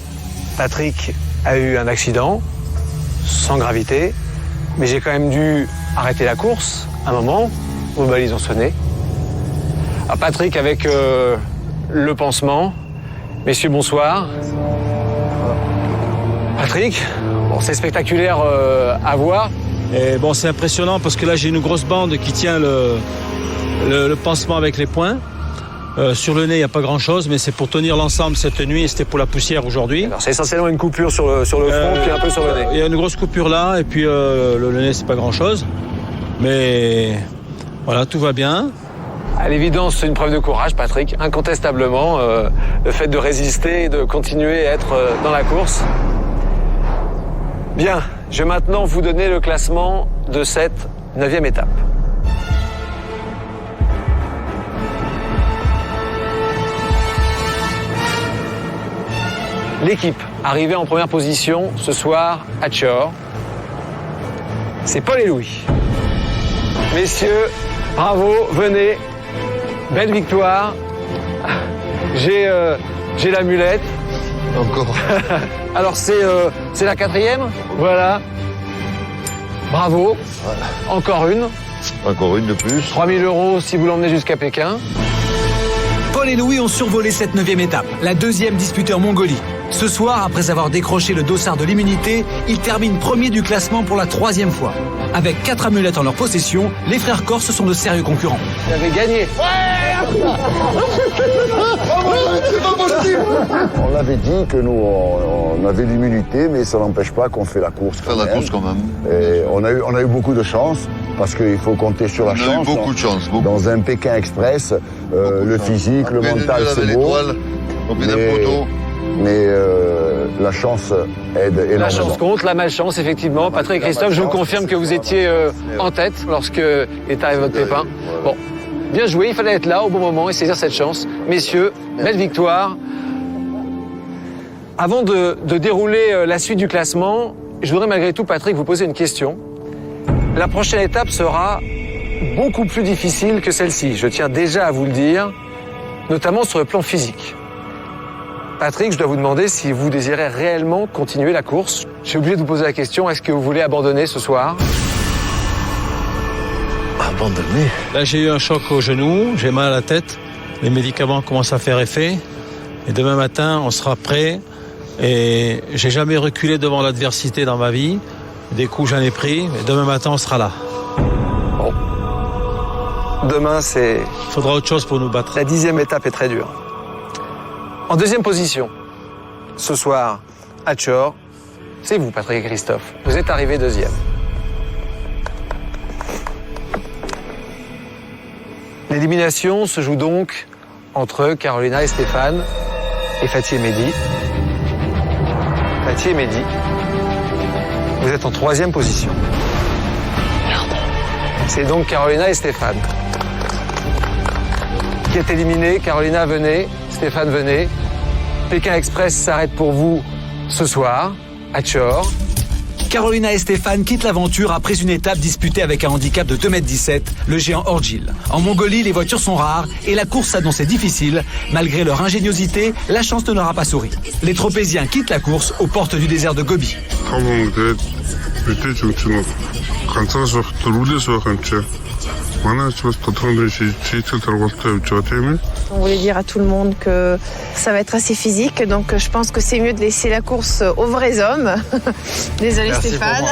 Patrick a eu un accident, sans gravité, mais j'ai quand même dû arrêter la course un moment. Vos balises ont sonné. Alors Patrick avec le pansement. Messieurs, bonsoir. Patrick, bon, c'est spectaculaire à voir. Et bon, c'est impressionnant parce que là, j'ai une grosse bande qui tient le pansement avec les poings. Sur le nez, il n'y a pas grand-chose, mais c'est pour tenir l'ensemble cette nuit et c'était pour la poussière aujourd'hui. Alors, c'est essentiellement une coupure sur le front, puis un peu sur le nez. Il y a une grosse coupure là, et puis le nez, c'est pas grand-chose. Mais voilà, tout va bien. À l'évidence, c'est une preuve de courage, Patrick, incontestablement. Le fait de résister et de continuer à être dans la course. Bien, je vais maintenant vous donner le classement de cette 9e étape. L'équipe arrivée en première position ce soir à Tchor, c'est Paul et Louis. Messieurs, bravo, venez. Belle victoire. J'ai l'amulette. Encore. Alors c'est la 4e. Voilà. Bravo. Voilà. Encore une. Encore une de plus. 3 000 € si vous l'emmenez jusqu'à Pékin. Paul et Louis ont survolé cette 9e étape, la 2e disputée en Mongolie. Ce soir, après avoir décroché le dossard de l'immunité, ils terminent premiers du classement pour la 3e fois. Avec 4 amulettes en leur possession, les frères corses sont de sérieux concurrents. Vous avez gagné. On l'avait dit que nous, on avait l'immunité, mais ça n'empêche pas qu'on fait la course. Faire la course quand même. Et on a eu beaucoup de chance, parce qu'il faut compter sur la chance. On a eu beaucoup de chance. Beaucoup. Dans un Pékin Express, le physique, le mental, c'est beau. Mais la chance aide énormément. La chance compte, la malchance, effectivement. Patrick et Christophe, je vous confirme que vous étiez en tête lorsque est arrivé votre pépin. Bon, bien joué, il fallait être là au bon moment et saisir cette chance. Messieurs, belle victoire. Avant de dérouler la suite du classement, je voudrais malgré tout, Patrick, vous poser une question. La prochaine étape sera beaucoup plus difficile que celle-ci, je tiens déjà à vous le dire, notamment sur le plan physique. Patrick, je dois vous demander si vous désirez réellement continuer la course. Je suis obligé de vous poser la question, est-ce que vous voulez abandonner ce soir ? Abandonner ? Là, j'ai eu un choc au genou, j'ai mal à la tête, les médicaments commencent à faire effet. Et demain matin, on sera prêt. Et j'ai jamais reculé devant l'adversité dans ma vie. Des coups, j'en ai pris. Et demain matin, on sera là. Bon. Demain, c'est... Il faudra autre chose pour nous battre. La 10e étape est très dure. En 2e position, ce soir, à Tchor, c'est vous, Patrick et Christophe. Vous êtes arrivés 2e. L'élimination se joue donc entre Carolina et Stéphane et Fatih et Mehdi. Fatih et Mehdi, vous êtes en 3e position. C'est donc Carolina et Stéphane qui est éliminé. Carolina, venez. Stéphane, venez. Pékin Express s'arrête pour vous ce soir, à Tchor. Carolina et Stéphane quittent l'aventure après une étape disputée avec un handicap de 2,17 m, le géant Orgil. En Mongolie, les voitures sont rares et la course s'annonçait difficile. Malgré leur ingéniosité, la chance ne leur a pas souri. Les Tropéziens quittent la course aux portes du désert de Gobi. On voulait dire à tout le monde que ça va être assez physique, donc je pense que c'est mieux de laisser la course aux vrais hommes. Désolé Merci Stéphane.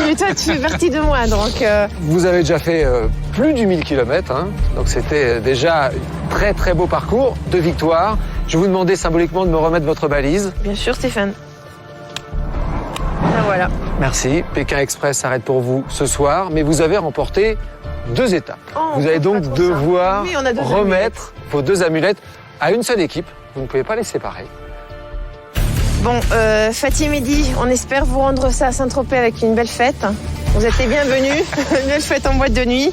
Mais toi tu fais partie de moi, donc... Vous avez déjà fait plus du 1000 km, hein, donc c'était déjà un très très beau parcours, 2 victoires. Je vais vous demander symboliquement de me remettre votre balise. Bien sûr, Stéphane. Ben voilà. Merci. Pékin Express s'arrête pour vous ce soir, mais vous avez remporté 2 étapes. Vous allez donc devoir Oui, on a 2 remettre vos 2 amulettes à une seule équipe. Vous ne pouvez pas les séparer. Bon, Fatih et Mehdi, on espère vous rendre ça à Saint-Tropez avec une belle fête. Vous êtes les bienvenus. Une belle fête en boîte de nuit.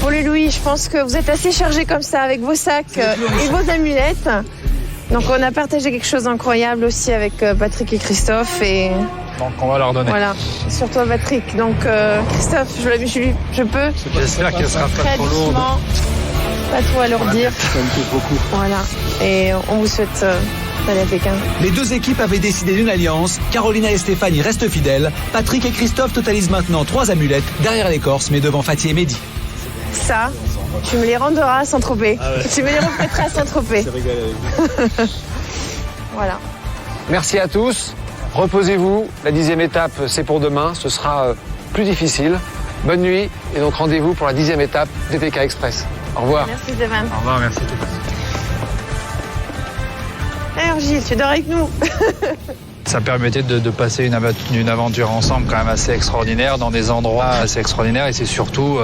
Pour le Louis, je pense que vous êtes assez chargés comme ça avec vos sacs et vos amulettes. Donc on a partagé quelque chose d'incroyable aussi avec Patrick et Christophe. Et Donc on va leur donner. voilà, sur toi Patrick. Donc Christophe, je peux. J'espère qu'elle sera pas Très trop lourde. doucement, pas trop à lourdir. Ça me touche beaucoup. Voilà, et on vous souhaite d'aller à Pékin. Les 2 équipes avaient décidé d'une alliance. Carolina et Stéphanie restent fidèles. Patrick et Christophe totalisent maintenant 3 amulettes derrière les Corses, mais devant Fatih et Mehdi. Ça, tu me les rendras à Saint-Tropez. Tu me les reprêteras à Saint-Tropez. Voilà. Merci à tous. Reposez-vous. La 10e étape, c'est pour demain. Ce sera plus difficile. Bonne nuit. Et donc rendez-vous pour la 10e étape des Pékin Express. Au revoir. Merci Stéphane. Au revoir, merci. Alors Gilles, tu dors avec nous. Ça permettait de passer une aventure ensemble quand même assez extraordinaire, dans des endroits assez extraordinaires. Et c'est surtout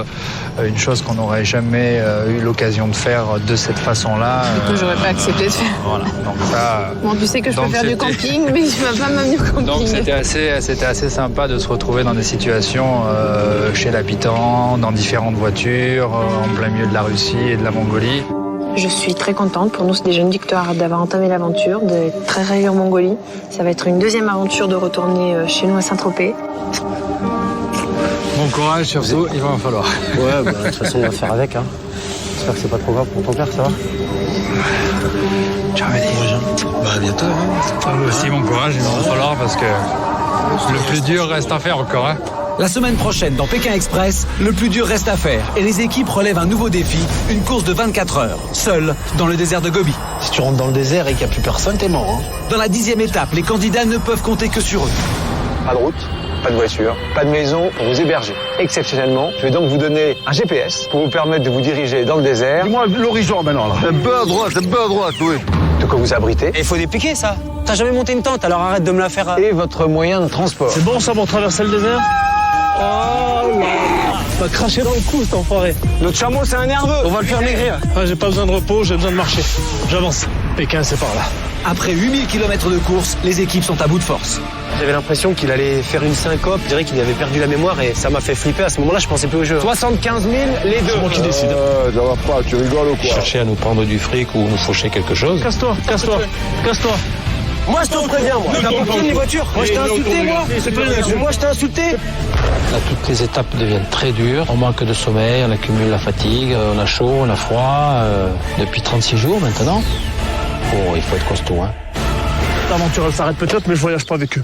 une chose qu'on n'aurait jamais eu l'occasion de faire de cette façon-là. Du coup, j'aurais pas accepté de faire. Voilà, donc ça... Bon, tu sais que je peux donc faire du c'était- camping, mais je ne vas pas m'amener au camping. Donc c'était assez sympa de se retrouver dans des situations chez l'habitant, dans différentes voitures, en plein milieu de la Russie et de la Mongolie. Je suis très contente. Pour nous, c'est déjà une victoire d'avoir entamé l'aventure, d'être très réunis en Mongolie. Ça va être une 2e aventure de retourner chez nous à Saint-Tropez. Bon courage surtout, il va en falloir. Ouais, de toute façon, on va faire avec. Hein. J'espère que c'est pas trop grave pour ton père, ça va? Ciao Mehdi. Bah, à bientôt. Hein. Toi aussi, bon courage, il va en falloir parce que le plus dur reste à faire encore. Hein. La semaine prochaine, dans Pékin Express, le plus dur reste à faire et les équipes relèvent un nouveau défi, une course de 24 heures, seule dans le désert de Gobi. Si tu rentres dans le désert et qu'il n'y a plus personne, t'es mort. Hein. Dans la 10e étape, les candidats ne peuvent compter que sur eux. Pas de route, pas de voiture, pas de maison pour vous héberger. Exceptionnellement, je vais donc vous donner un GPS pour vous permettre de vous diriger dans le désert. Dis-moi l'horizon maintenant là. Un peu à droite, oui. De quoi vous abriter. Et il faut dépiquer ça. T'as jamais monté une tente, alors arrête de me la faire. Et votre moyen de transport. C'est bon ça pour traverser le désert? Oh là! Va cracher dans le cou cet enfoiré. Notre chameau, c'est un nerveux. On va le faire maigrir. Ah, j'ai pas besoin de repos, j'ai besoin de marcher. J'avance. Pékin, c'est par là. Après 8000 km de course, les équipes sont à bout de force. J'avais l'impression qu'il allait faire une syncope, je dirais qu'il avait perdu la mémoire et ça m'a fait flipper. À ce moment-là, je pensais plus au jeu. 75 000, les deux. C'est moi qui décide. Ça va pas, tu rigoles ou quoi? Chercher à nous prendre du fric ou nous faucher quelque chose. Casse-toi, casse-toi, casse-toi. Moi, je te préviens, moi. T'as pas pris les voitures. Moi, je t'ai insulté, moi. Moi, je t'ai insulté. Là, toutes les étapes deviennent très dures. On manque de sommeil, on accumule la fatigue, on a chaud, on a froid. Depuis 36 jours maintenant. Bon, il faut être costaud. Hein. L'aventure, elle s'arrête peut-être, mais je voyage pas avec eux.